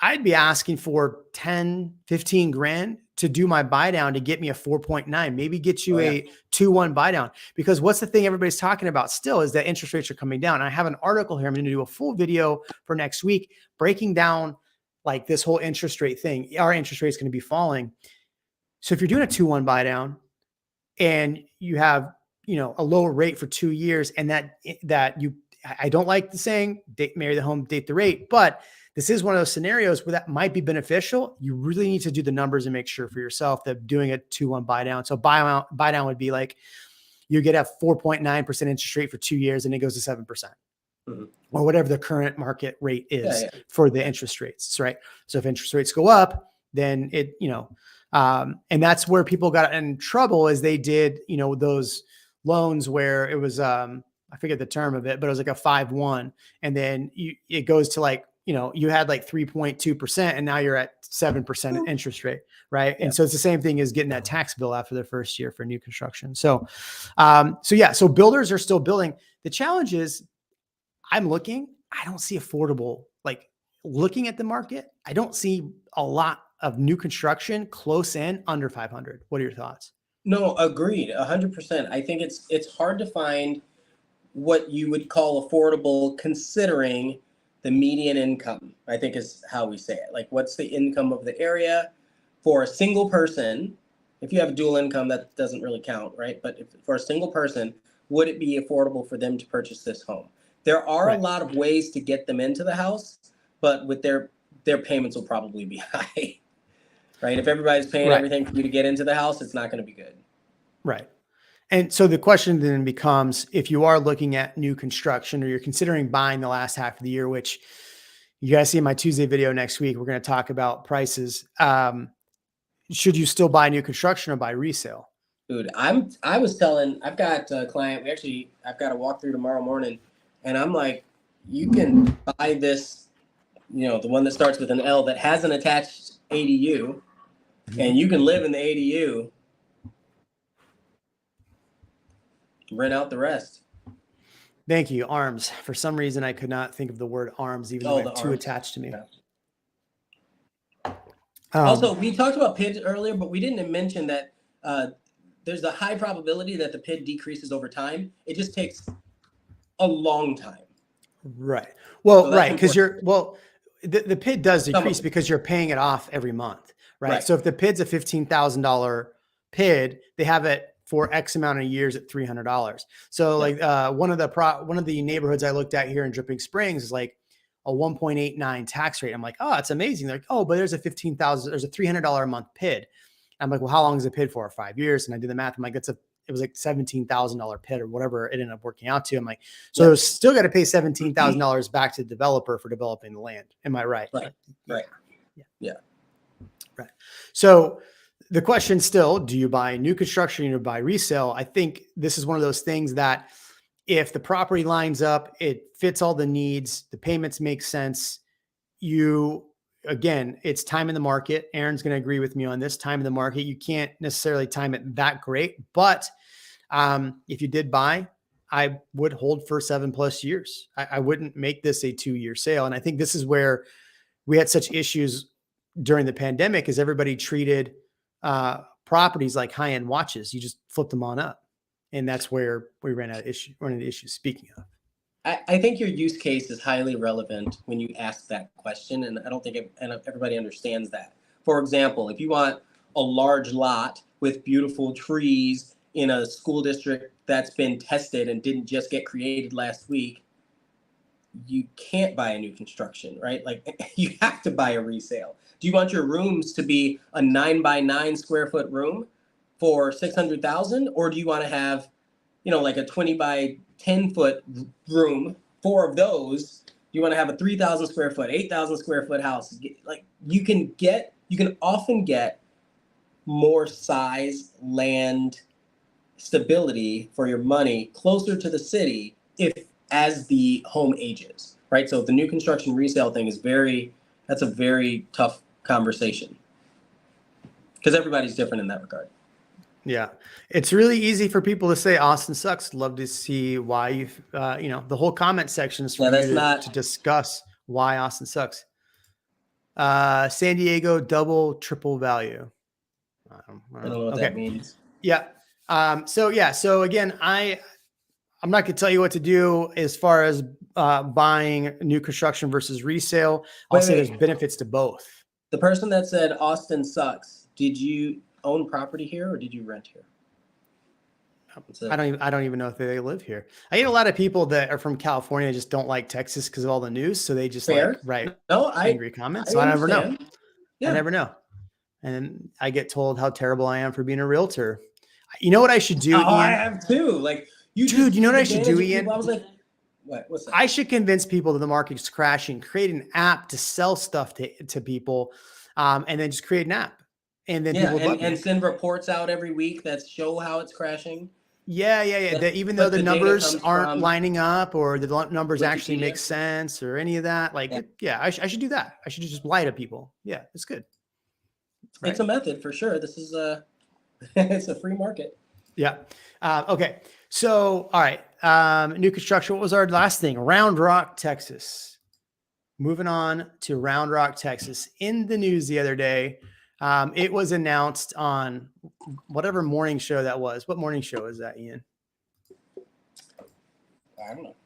S1: I'd be asking for 10, 15 grand to do my buy down to get me a 4.9, maybe get you a 2-1 buy down. Because what's the thing everybody's talking about still is that interest rates are coming down. And I have an article here. I'm going to do a full video for next week, breaking down like this whole interest rate thing. Our interest rate is going to be falling. So if you're doing a 2-1 buy down and you have, a lower rate for 2 years, and I don't like the saying, marry the home, date the rate, but this is one of those scenarios where that might be beneficial. You really need to do the numbers and make sure for yourself that doing a 2-1 buy down. So buy down would be like you get a 4.9% interest rate for 2 years and it goes to 7%. Or whatever the current market rate is for the interest rates, right? So if interest rates go up, then and that's where people got in trouble, is they did, those loans where it was, I forget the term of it, but it was like a 5-1. And then it goes to like, you had like 3.2% and now you're at 7% interest rate. Right. And so it's the same thing as getting that tax bill after their first year for new construction. So builders are still building. The challenge is I don't see affordable, like looking at the market. I don't see a lot of new construction close in under 500. What are your thoughts?
S2: No, agreed. 100%. I think it's hard to find what you would call affordable considering the median income, I think is how we say it. Like, what's the income of the area for a single person? If you have a dual income, that doesn't really count, right? But for a single person, would it be affordable for them to purchase this home? There are a lot of ways to get them into the house, but with their payments will probably be high, right? If everybody's paying everything for you to get into the house, it's not going to be good.
S1: Right. And so the question then becomes, if you are looking at new construction or you're considering buying the last half of the year, which you guys see in my Tuesday video next week, we're going to talk about prices. Should you still buy new construction or buy resale?
S2: Dude, I've got a client, I've got a walkthrough tomorrow morning, and I'm like, you can buy this, the one that starts with an L that has an attached ADU, and you can live in the ADU, rent out the rest.
S1: Thank you. ARMS. For some reason, I could not think of the word ARMS, even though I have two attached to me.
S2: Also, we talked about PID earlier, but we didn't mention that there's a high probability that the PID decreases over time. It just takes a long time.
S1: Right. Well, so because the PID does decrease because you're paying it off every month, right? So if the PID's a $15,000 PID, they have it for X amount of years at $300. So like one of the neighborhoods I looked at here in Dripping Springs is like a 1.89 tax rate. I'm like, oh, it's amazing. They're like, oh, but there's a $300 a month PID. I'm like, well, how long is the PID for? 5 years. And I did the math. I'm like, it was like $17,000 PID or whatever it ended up working out to. I'm like, so they're still got to pay $17,000 back to the developer for developing the land. Am I right?
S2: Right.
S1: Right. So the question still, do you buy new construction or do you buy resale? I think this is one of those things that if the property lines up, it fits all the needs, the payments make sense. Again, it's time in the market. Aaron's going to agree with me on this. Time in the market. You can't necessarily time it that great, but if you did buy, I would hold for 7+ years. I wouldn't make this a 2-year sale. And I think this is where we had such issues during the pandemic, is everybody treated properties like high-end watches. You just flip them on up. And that's where we run into issues. Speaking of,
S2: I think your use case is highly relevant when you ask that question, and I don't think everybody understands that. For example, if you want a large lot with beautiful trees in a school district that's been tested and didn't just get created last week, you can't buy a new construction, right? Like you have to buy a resale. Do you want your rooms to be a 9 by 9 square foot room for 600,000, or do you want to have, like a 20 by 10 foot room, 4 of those? You want to have a 3,000 square foot, 8,000 square foot house. Like you can often get more size, land, stability for your money closer to the city as the home ages, right? So the new construction resale thing that's a very tough conversation because everybody's different in that regard.
S1: Yeah, it's really easy for people to say Austin sucks. Love to see why you've, the whole comment section is for you to discuss why Austin sucks. San Diego double, triple value.
S2: I don't know what that means.
S1: Yeah. So again, I'm not going to tell you what to do as far as buying new construction versus resale. I'll say there's benefits to both.
S2: The person that said Austin sucks, did you own property here or did you rent here?
S1: I don't even know if they live here. I get a lot of people that are from California just don't like Texas because of all the news, so they just write angry comments. So I never know. Yeah. I never know. And I get told how terrible I am for being a realtor. You know what I should do, Ian?
S2: I have too. Like you know what I should do, Ian? I was like, what's that?
S1: I should convince people that the market's crashing, create an app to sell stuff to people, and then just create an app. And then people
S2: and send reports out every week that show how it's crashing.
S1: Yeah. Even though the numbers aren't lining up or the numbers actually make sense or any of that, I should do that. I should just lie to people. Yeah, it's good.
S2: Right. It's a method for sure. This is it's a free market.
S1: Yeah. Okay. So, all right. New construction. What was our last thing? Round Rock, Texas. Moving on to Round Rock, Texas. In the news the other day, it was announced on whatever morning show that was. What morning show is that, Ian?
S2: I don't know.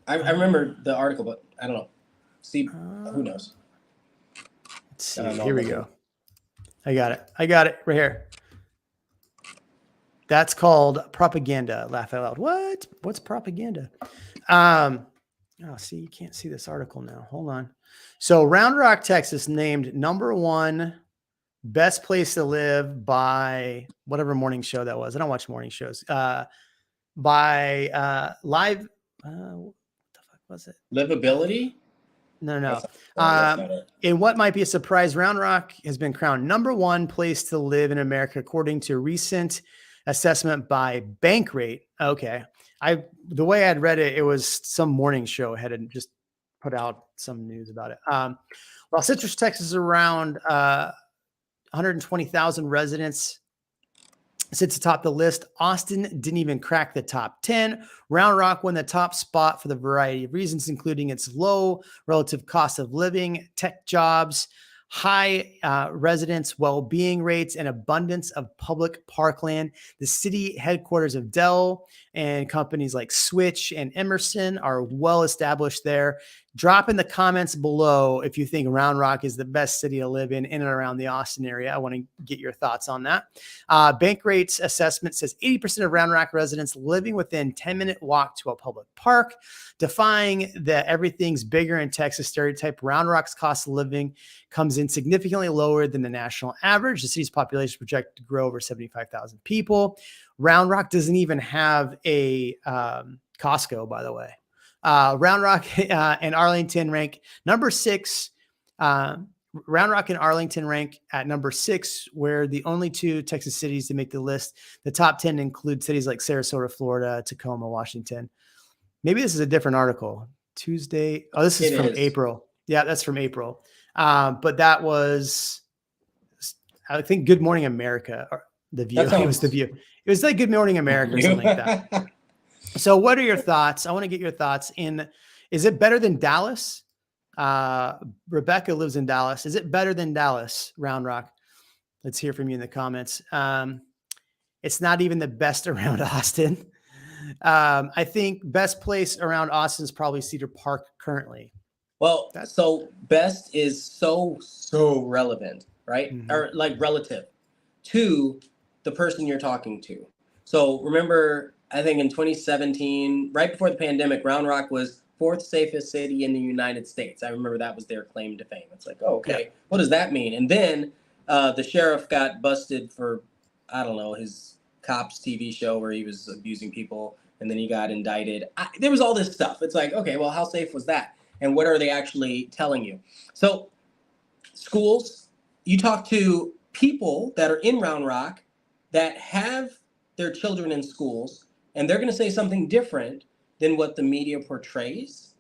S2: I remember the article, but I don't know. See, who knows?
S1: Let's see. Here we go. I got it right here. That's called propaganda. Laugh out loud. What's propaganda? See, you can't see this article now. Hold on. So Round Rock, Texas named #1 best place to live by whatever morning show that was. I don't watch morning shows. By live. What the fuck was it?
S2: Livability?
S1: No. In what might be a surprise, Round Rock has been crowned #1 place to live in America, according to a recent assessment by Bankrate. Okay. The way I'd read it, it was some morning show had just put out some news about it. While Citrus, Texas is around 120,000 residents, sits atop the list. Austin didn't even crack the top 10. Round Rock won the top spot for the variety of reasons, including its low relative cost of living, tech jobs, high residents' well-being rates, and abundance of public parkland. The city headquarters of Dell and companies like Switch and Emerson are well established there. Drop in the comments below if you think Round Rock is the best city to live in and around the Austin area. I want to get your thoughts on that. Bankrate's assessment says 80% of Round Rock residents living within 10-minute walk to a public park. Defying the everything's bigger in Texas stereotype, Round Rock's cost of living comes in significantly lower than the national average. The city's population is projected to grow over 75,000 people. Round Rock doesn't even have a Costco, by the way. Round Rock and Arlington rank #6. Round Rock and Arlington rank at #6, where the only 2 Texas cities to make the list. The top 10 include cities like Sarasota, Florida, Tacoma, Washington. Maybe this is a different article. Tuesday. Oh, this is from April. Yeah, that's from April. But that was, I think, Good Morning America. Or The View. It was The View. It was like Good Morning America or something like that. So what are your thoughts? I want to get your thoughts is it better than Dallas? Rebecca lives in Dallas. Is it better than Dallas, Round Rock? Let's hear from you in the comments. It's not even the best around Austin. I think best place around Austin is probably Cedar Park currently.
S2: Well, so best is so relevant, right? Mm-hmm. Or like relative to the person you're talking to. So remember I think in 2017, right before the pandemic, Round Rock was fourth safest city in the United States. I remember that was their claim to fame. It's like, oh, okay,
S1: Yeah.
S2: what does that mean? And then the sheriff got busted for, I don't know, his cops TV show where he was abusing people, and then he got indicted. There was all this stuff. It's like, okay, well, how safe was that? And what are they actually telling you? So schools, you talk to people that are in Round Rock that have their children in schools, and they're going to say something different than what the media portrays.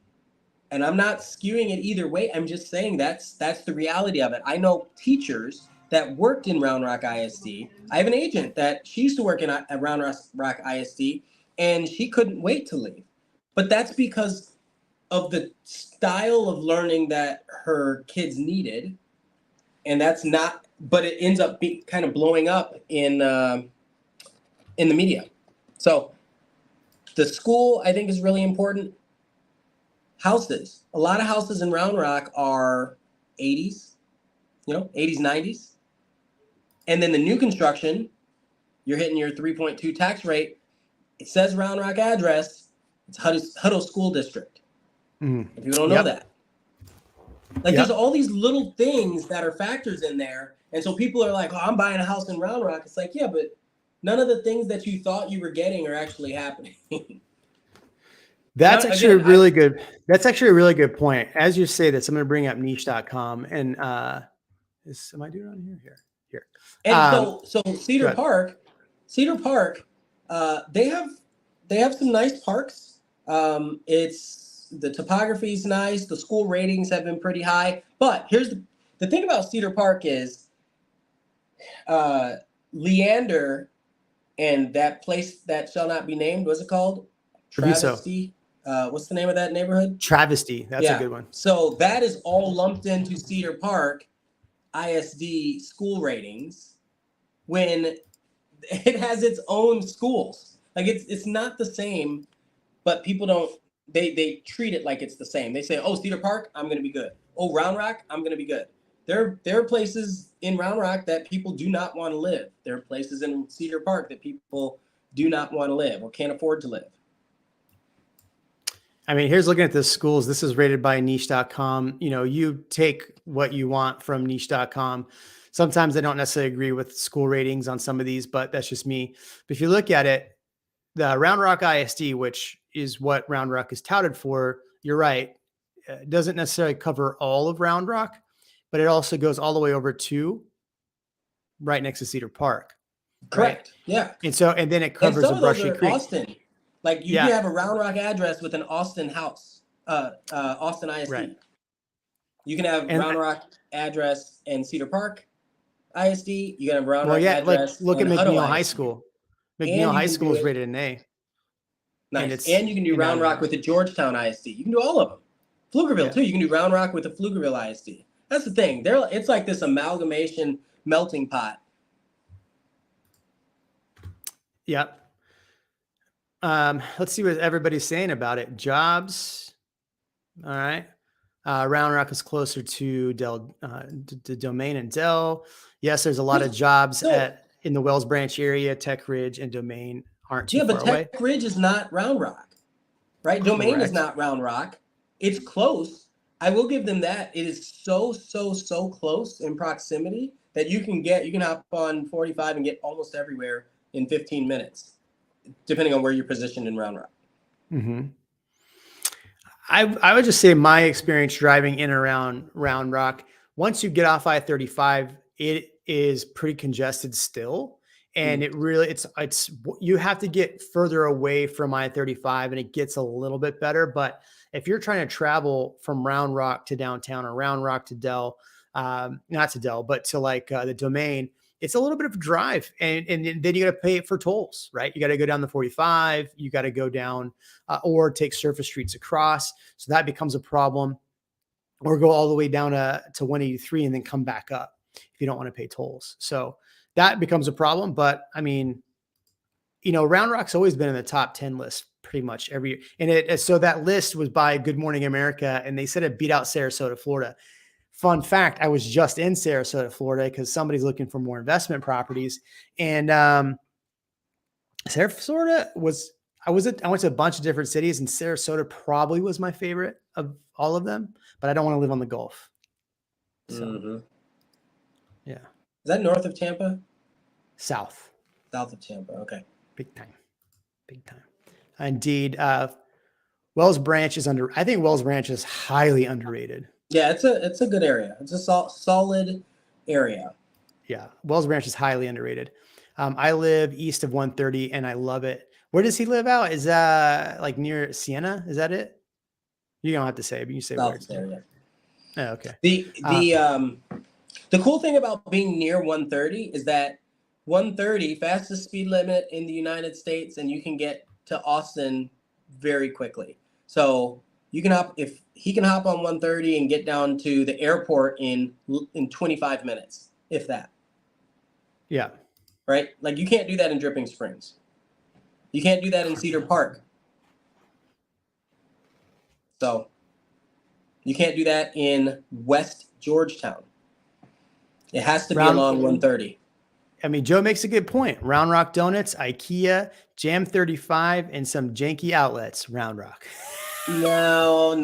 S2: And I'm not skewing it either way. I'm just saying that's the reality of it. I know teachers that worked in Round Rock ISD. I have an agent that she used to work at Round Rock ISD, and she couldn't wait to leave. But that's because of the style of learning that her kids needed, and that's not. But it ends up kind of blowing up in the media. So the school, I think, is really important. Houses. A lot of houses in Round Rock are 80s, 80s, 90s. And then the new construction, you're hitting your 3.2 tax rate. It says Round Rock address. It's Hutto School District. If you don't know that. Like there's all these little things that are factors in there. And so people are like, oh, I'm buying a house in Round Rock. It's like, yeah, but none of the things that you thought you were getting are actually happening.
S1: That's actually a really good. That's actually a really good point. As you say this, I'm going to bring up niche.com and am I doing it on here? Here.
S2: And so Cedar Park, they have some nice parks. It's the topography is nice. The school ratings have been pretty high. But here's the thing about Cedar Park is Leander and that place that shall not be named. What's it called? Travesty. What's the name of that neighborhood?
S1: Travesty. That's a good one.
S2: So that is all lumped into Cedar Park ISD school ratings when it has its own schools. Like it's not the same, but people don't, they treat it like it's the same. They say, oh, Cedar Park, I'm going to be good. Oh, Round Rock, I'm going to be good. There are places in Round Rock that people do not want to live. There are places in Cedar Park that people do not want to live or can't afford to live.
S1: I mean, here's looking at the schools. This is rated by niche.com. You take what you want from niche.com. Sometimes I don't necessarily agree with school ratings on some of these, but that's just me. But if you look at it, the Round Rock ISD, which is what Round Rock is touted for, you're right. It doesn't necessarily cover all of Round Rock, but it also goes all the way over to right next to Cedar Park.
S2: Correct. Right? Yeah.
S1: And then it covers the Brushy Creek.
S2: Austin. Like you can have a Round Rock address with an Austin house, Austin ISD. Right. You can have Round Rock address in Cedar Park ISD. You can have Round Rock address.
S1: Look at McNeil High School. McNeil High School is rated an A.
S2: Nice. And you can do Round Rock with the Georgetown ISD. You can do all of them. Pflugerville too. You can do Round Rock with the Pflugerville ISD. That's the thing. It's like this amalgamation melting pot.
S1: Yep. Let's see what everybody's saying about it. Jobs. All right. Round Rock is closer to Domain and Dell. Yes, there's a lot of jobs in the Wells Branch area. Tech Ridge and Domain aren't too far away.
S2: Yeah, but Tech Ridge is not Round Rock, right? Correct. Domain is not Round Rock. It's close. I will give them that. It is so close in proximity that you can hop on 45 and get almost everywhere in 15 minutes. Depending on where you're positioned in Round Rock.
S1: Mm-hmm. I would just say my experience driving in and around Round Rock, once you get off I-35, it is pretty congested still. And it really, it's you have to get further away from I-35 and it gets a little bit better. But if you're trying to travel from Round Rock to downtown or Round Rock to Dell, not to Dell, but to the Domain, it's a little bit of a drive, and then you got to pay for tolls, right? You got to go down the 45, you got to go down or take surface streets across. So that becomes a problem, or go all the way down to 183 and then come back up if you don't want to pay tolls. So that becomes a problem. But I mean, Round Rock's always been in the top 10 list pretty much every year. And so that list was by Good Morning America, and they said it beat out Sarasota, Florida. Fun fact, I was just in Sarasota, Florida, because somebody's looking for more investment properties. And Sarasota was I went to a bunch of different cities, and Sarasota probably was my favorite of all of them, but I don't want to live on the Gulf. So,
S2: Mm-hmm. Is
S1: yeah.
S2: that north of Tampa?
S1: South.
S2: South of Tampa. Okay.
S1: Big time. Big time. Indeed. Wells Branch is I think Wells Branch is highly underrated.
S2: Yeah, it's a good area. It's a solid area.
S1: Yeah. Wells Branch is highly underrated. I live east of 130 and I love it. Where does he live out? Is that like near Siena? Is that it? You don't have to say it, but you say where
S2: South
S1: it's
S2: there,
S1: near.
S2: yeah.
S1: Oh, okay.
S2: The cool thing about being near 130 is that 130 fastest speed limit in the United States, and you can get to Austin very quickly. So you can hop if he can hop on 130 and get down to the airport in 25 minutes, if that.
S1: Yeah.
S2: Right? Like you can't do that in Dripping Springs. You can't do that in Cedar Park. So you can't do that in West Georgetown. It has to be along 130.
S1: I mean, Joe makes a good point. Round Rock Donuts, IKEA, Jam 35, and some janky outlets. Round Rock.
S2: No.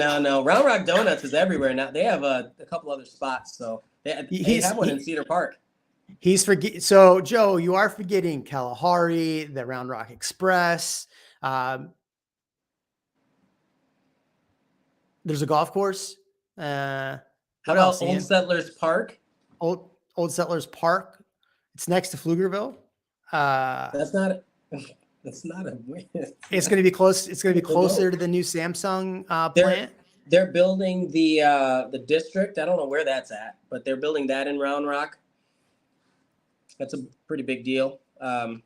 S2: Round Rock Donuts is everywhere now. They have a couple other spots, so they have one in Cedar Park.
S1: So Joe, you are forgetting Kalahari, the Round Rock Express. There's a golf course.
S2: How about Old Settlers Park?
S1: Old Settlers Park. It's next to Pflugerville.
S2: That's not a win.
S1: It's going to be close. It's going to be closer to the new Samsung plant.
S2: They're building the district. I don't know where that's at, but they're building that in Round Rock. That's a pretty big deal. A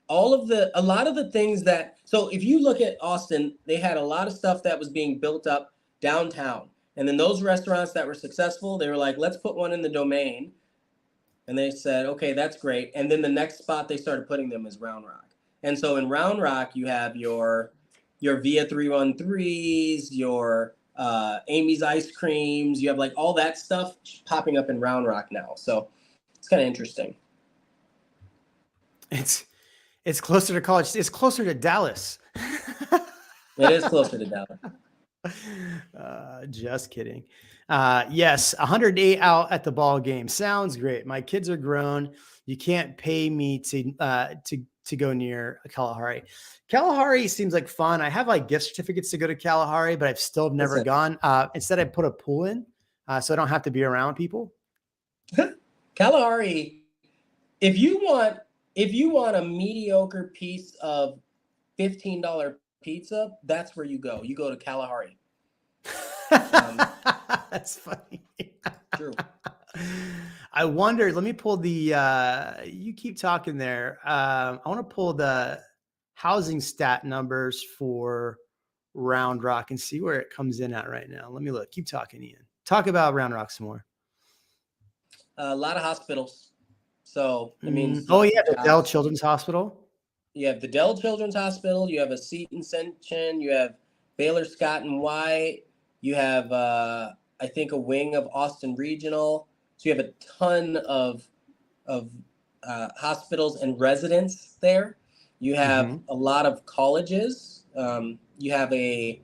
S2: lot of the things that, so if you look at Austin, they had a lot of stuff that was being built up downtown. And then those restaurants that were successful, they were like, let's put one in the Domain. And they said, okay, that's great. And then the next spot they started putting them is Round Rock. And so in Round Rock, you have your Via 313s, your Amy's Ice Creams. You have like all that stuff popping up in Round Rock now. So it's kind of interesting.
S1: It's closer to college. It's closer to Dallas.
S2: It is closer to Dallas.
S1: Just kidding. Yes, 108 out at the ball game. Sounds great. My kids are grown. You can't pay me to go near Kalahari. Kalahari seems like fun. I have like gift certificates to go to Kalahari, but I've still never gone. Instead, I put a pool in, so I don't have to be around people.
S2: Kalahari, if you want a mediocre piece of $15 pizza, that's where you go. You go to Kalahari.
S1: That's funny.
S2: True.
S1: I wonder, let me pull the, you keep talking there. I want to pull the housing stat numbers for Round Rock and see where it comes in at right now. Let me look. Keep talking, Ian. Talk about Round Rock some more.
S2: A lot of hospitals. So it means
S1: the Dell Children's Hospital.
S2: You have the Dell Children's Hospital. You have a Seton Ascension. You have Baylor Scott and White. You have I think a wing of Austin Regional. So you have a ton of hospitals and residents there. You have a lot of colleges. You have is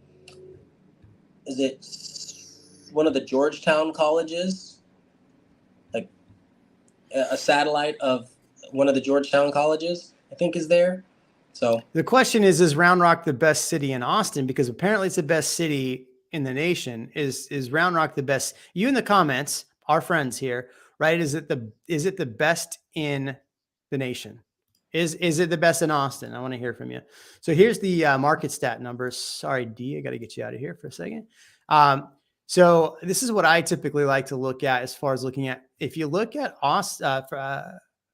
S2: it one of the Georgetown colleges? Like a satellite of one of the Georgetown colleges, I think, is there. So
S1: the question is Round Rock the best city in Austin? Because apparently it's the best city in the nation. Is Round Rock the best? You in the comments, our friends here, right? Is it the best in the nation? Is it the best in Austin? I want to hear from you. So here's the market stat numbers. Sorry, D, I got to get you out of here for a second. So this is what I typically like to look at as far as looking at, if you look at Austin,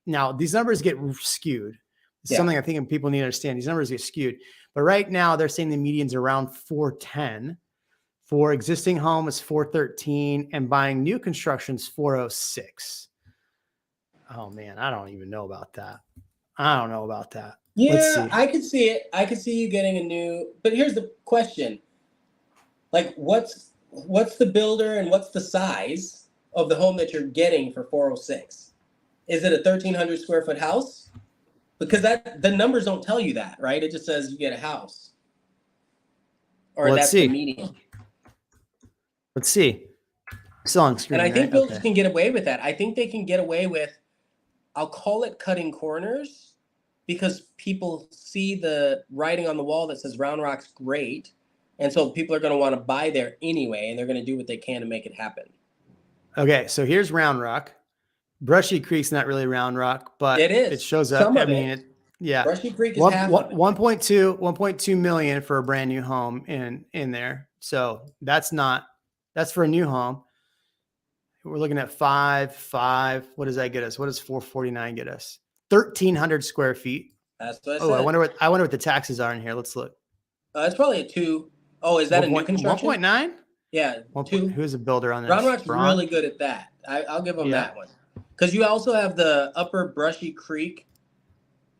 S1: now these numbers get skewed. It's something I think people need to understand. These numbers get skewed, but right now they're saying the median's around 410. For existing home is 413, and buying new construction's 406. Oh man, I don't even know about that.
S2: Yeah,
S1: Let's see.
S2: I could see it. I could see you getting a new, but here's the question. Like what's the builder and what's the size of the home that you're getting for 406? Is it a 1,300 square foot house? because the numbers don't tell you that, right? It just says you get a house, or
S1: Let's
S2: that's the
S1: see.
S2: median.
S1: Let's see. Still on screen,
S2: And I think
S1: right?
S2: builders
S1: Okay.
S2: can get away with that. I think they can get away with, I'll call it cutting corners, because people see the writing on the wall that says Round Rock's great. And so people are going to want to buy there anyway, and they're going to do what they can to make it happen.
S1: Okay, so here's Round Rock. Brushy Creek's not really Round Rock, but
S2: It is.
S1: it shows up.
S2: Some
S1: I
S2: of
S1: mean,
S2: it.
S1: yeah.
S2: Brushy Creek is half of it.
S1: 1.2 million for a brand new home in there. So that's for a new home. We're looking at 5. What does that get us? What does 449 get us? 1,300 square feet.
S2: That's what I said.
S1: Oh, I wonder what the taxes are in here. Let's look.
S2: It's probably a 2. Oh, is that a new construction?
S1: 1.9?
S2: Yeah, 2.
S1: Who's a builder on this?
S2: Round Rock's really good at that. I'll give them that one. Because you also have the upper Brushy Creek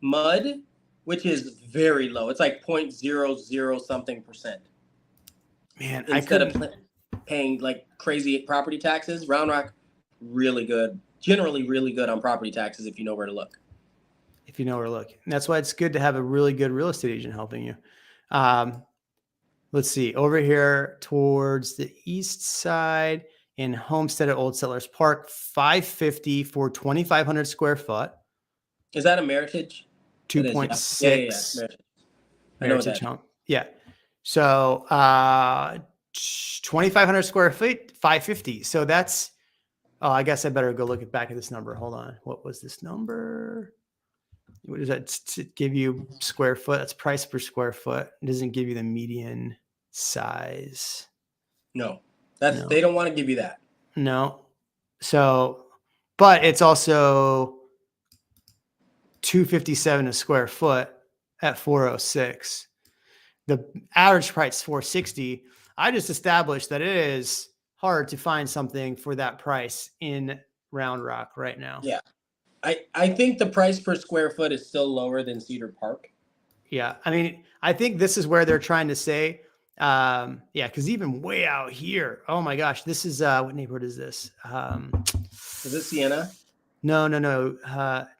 S2: mud, which is very low. It's like 0.00 something percent.
S1: Man,
S2: instead of paying like crazy property taxes, Round Rock, really good. Generally really good on property taxes if you know where to look.
S1: If you know where to look. And that's why it's good to have a really good real estate agent helping you. Let's see. Over here towards the east side in Homestead at Old Settlers Park, 550 for 2,500 square foot.
S2: Is that a Meritage?
S1: 2.6.
S2: Yeah. I know
S1: Meritage home. Yeah. So 2,500 square feet, 550. So that's, I guess I better go look back at this number. Hold on. What was this number? What does that give you square foot? That's price per square foot. It doesn't give you the median size.
S2: No, they don't want to give you that.
S1: No. So, but it's also 257 a square foot at 406. The average price is 460. I just established that it is hard to find something for that price in Round Rock right now.
S2: Yeah. I think the price per square foot is still lower than Cedar Park.
S1: Yeah. I mean, I think this is where they're trying to say, because even way out here, oh my gosh, this is, what neighborhood is this?
S2: Is this Sienna?
S1: No.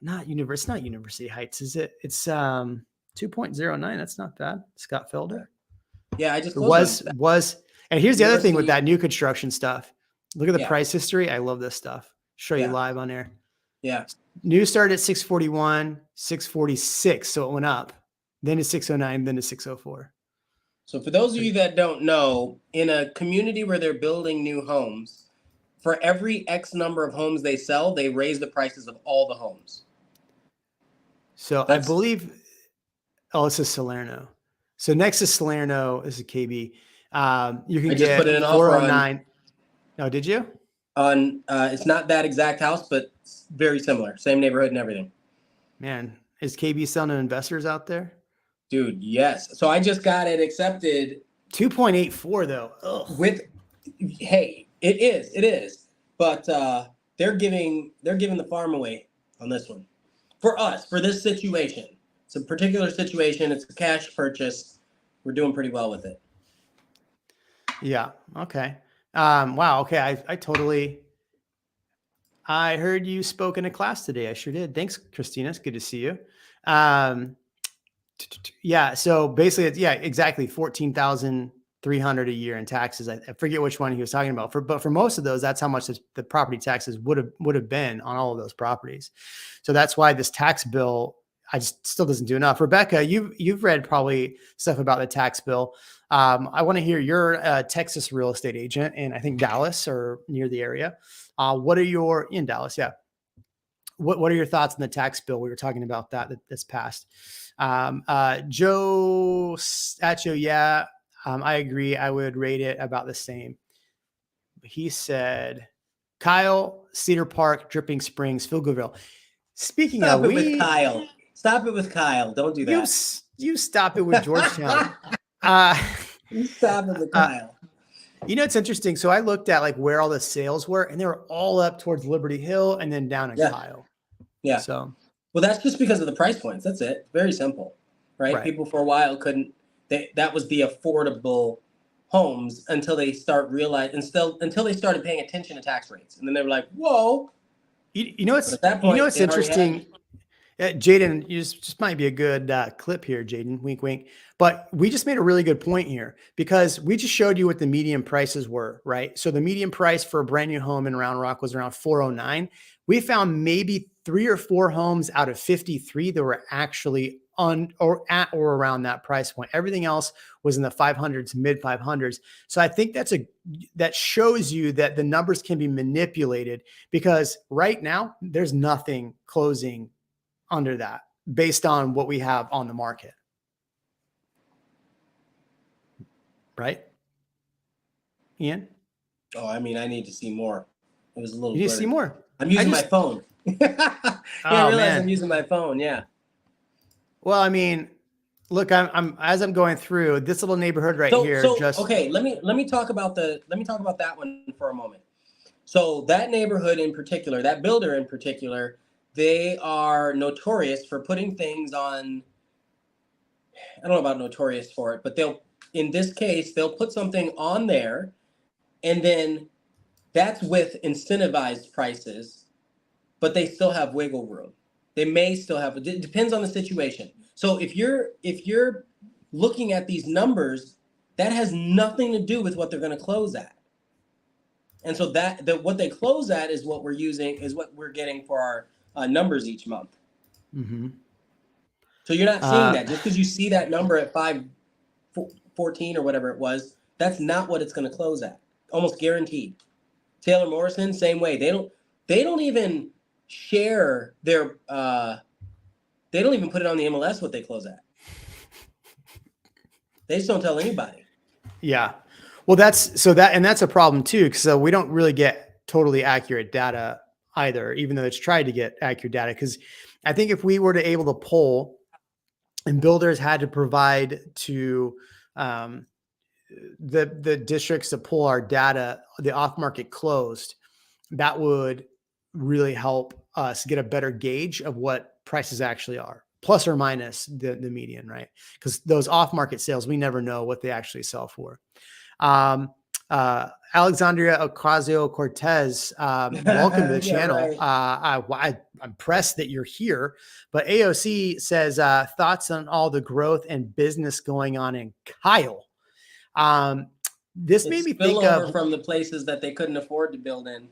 S1: Not University Heights, is it? It's 2.09. That's not bad. Scott Felder.
S2: Yeah, I just
S1: was. And here's the other thing with that new construction stuff. Look at the price history. I love this stuff. Show you live on air.
S2: Yeah.
S1: New started at 641, 646. So it went up. Then to 609, then to 604.
S2: So for those of you that don't know, in a community where they're building new homes, for every X number of homes they sell, they raise the prices of all the homes.
S1: So I believe, this is Salerno. So next to Salerno is a KB. You can get 409. Oh, did you?
S2: It's not that exact house, but it's very similar. Same neighborhood and everything.
S1: Man, is KB selling to investors out there?
S2: Dude, yes. So I just got it accepted.
S1: 2.84 though. Ugh.
S2: Hey, it is. But they're giving the farm away on this one. For us, for this situation. It's a particular situation. It's a cash purchase. We're doing pretty well with it.
S1: Yeah. Okay. Wow. Okay. I heard you spoke in a class today. I sure did. Thanks, Christina. It's good to see you. Yeah. So basically, it's exactly 14,300 a year in taxes. I forget which one he was talking about. But for most of those, that's how much the property taxes would have been on all of those properties. So that's why this tax bill, still doesn't do enough. Rebecca, you've read probably stuff about the tax bill. I want to hear you're a Texas real estate agent in, I think, Dallas or near the area. In Dallas? Yeah. What are your thoughts on the tax bill? We were talking about that's passed. Joe Stacho, I agree. I would rate it about the same. He said, Kyle, Cedar Park, Dripping Springs, Pflugerville.
S2: Stop it with Kyle. Don't do that.
S1: You stop it with Georgetown.
S2: You stop it with Kyle.
S1: It's interesting. So I looked at where all the sales were, and they were all up towards Liberty Hill and then down in Kyle.
S2: Yeah.
S1: So,
S2: well, that's just because of the price points. That's it. Very simple, right? People for a while couldn't. That was the affordable homes until they start realizing, until they started paying attention to tax rates, and then they were like, "Whoa."
S1: What's interesting? Jaden, you just might be a good clip here, Jaden. Wink, wink. But we just made a really good point here because we just showed you what the median prices were, right? So the median price for a brand new home in Round Rock was around 409. We found maybe 3 or 4 homes out of 53 that were actually on or at or around that price point. Everything else was in the 500s, mid 500s. So I think that shows you that the numbers can be manipulated because right now there's nothing closing under that based on what we have on the market. Right? Ian?
S2: Oh, I mean, I need to see more. It was a little
S1: You need to see
S2: blurry.
S1: more.
S2: I'm using my phone. I
S1: Oh
S2: realize I'm
S1: man.
S2: using my phone. Yeah.
S1: Well, I mean, look, I'm as I'm going through this little neighborhood right
S2: So
S1: here,
S2: so
S1: just
S2: okay, let me talk about that one for a moment. So that neighborhood in particular, that builder in particular, they are notorious for putting things on. I don't know about notorious for it, but in this case, they'll put something on there, and then that's with incentivized prices, but they still have wiggle room. They may still have. It depends on the situation. So if you're looking at these numbers, that has nothing to do with what they're going to close at. And so that what they close at is what we're using, is what we're getting for our numbers each month.
S1: mm-hmm.
S2: So you're not seeing that just because you see that number at 514 or whatever it was. That's not what it's going to close at. Almost guaranteed. Taylor Morrison, same way. They don't even share their. They don't even put it on the MLS what they close at. They just don't tell anybody.
S1: Yeah. Well, that's a problem too, because we don't really get totally accurate data either, even though it's tried to get accurate data. Because I think if we were to able to poll, and builders had to provide to the districts to pull our data, the off market closed, that would really help us get a better gauge of what prices actually are, plus or minus the median, right? Because those off market sales, we never know what they actually sell for. Alexandria Ocasio-Cortez, welcome to the
S2: Yeah,
S1: channel.
S2: right.
S1: I'm impressed that you're here. But AOC says, thoughts on all the growth and business going on in Kyle. This made
S2: It's
S1: me think
S2: spillover
S1: of
S2: from the places that they couldn't afford to build in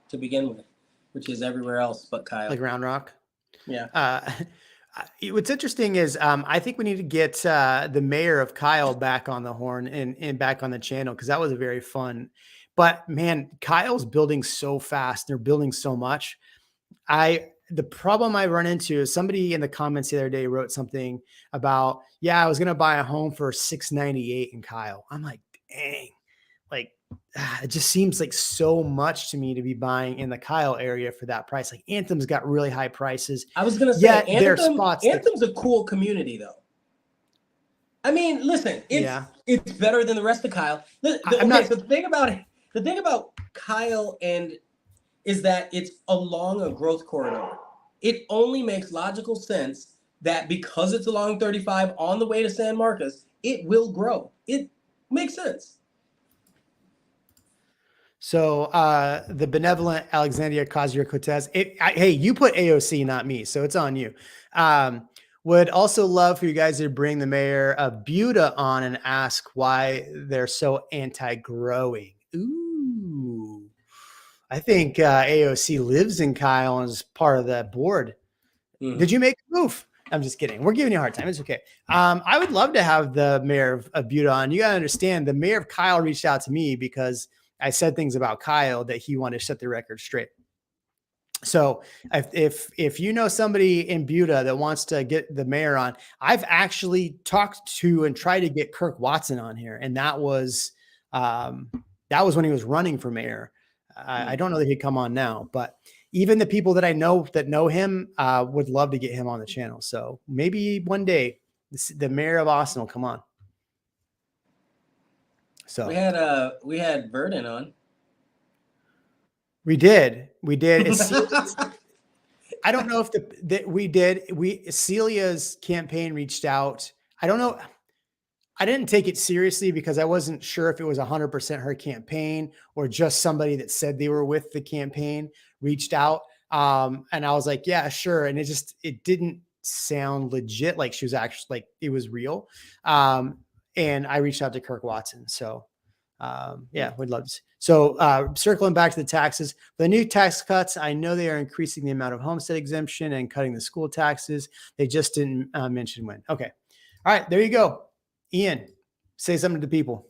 S2: to begin with, which is everywhere else but Kyle.
S1: like Round Rock.
S2: Yeah.
S1: What's interesting is I think we need to get the mayor of Kyle back on the horn and back on the channel, because that was a very fun. But man, Kyle's building so fast. They're building so much. The problem I run into is somebody in the comments the other day wrote something about, yeah, I was going to buy a home for $698 in Kyle. I'm like, dang, like it just seems like so much to me to be buying in the Kyle area for that price. Like Anthem's got really high prices.
S2: I was gonna say
S1: Their spots.
S2: Anthem's a cool community though. I mean, listen, it's better than the rest of Kyle. So the thing about Kyle is that it's along a growth corridor. It only makes logical sense that because it's along 35 on the way to San Marcos, it will grow. It makes sense.
S1: So the benevolent Alexandria Ocasio-Cortez, hey, you put AOC, not me, so it's on you. Would also love for you guys to bring the mayor of Buda on and ask why they're so anti-growing. Ooh, I think AOC lives in Kyle and is part of that board. Mm-hmm. Did you make a move? I'm just kidding. We're giving you a hard time. It's okay. I would love to have the mayor of Buda on. You got to understand, the mayor of Kyle reached out to me because I said things about Kyle that he wanted to set the record straight. So if you know somebody in Buda that wants to get the mayor on, I've actually talked to and tried to get Kirk Watson on here. And that was when he was running for mayor. I don't know that he'd come on now, but even the people that I know that know him would love to get him on the channel. So maybe one day the mayor of Austin will come on. So
S2: we had Verdon on.
S1: We did. I don't know if Celia's campaign reached out. I don't know. I didn't take it seriously because I wasn't sure if it was 100% her campaign or just somebody that said they were with the campaign reached out. And I was like, yeah, sure. And it didn't sound legit. Like she was actually like, it was real. And I reached out to Kirk Watson. So, yeah, we'd love to see. So, circling back to the taxes, the new tax cuts, I know they are increasing the amount of homestead exemption and cutting the school taxes. They just didn't mention when. Okay. All right. There you go. Ian, say something to the people.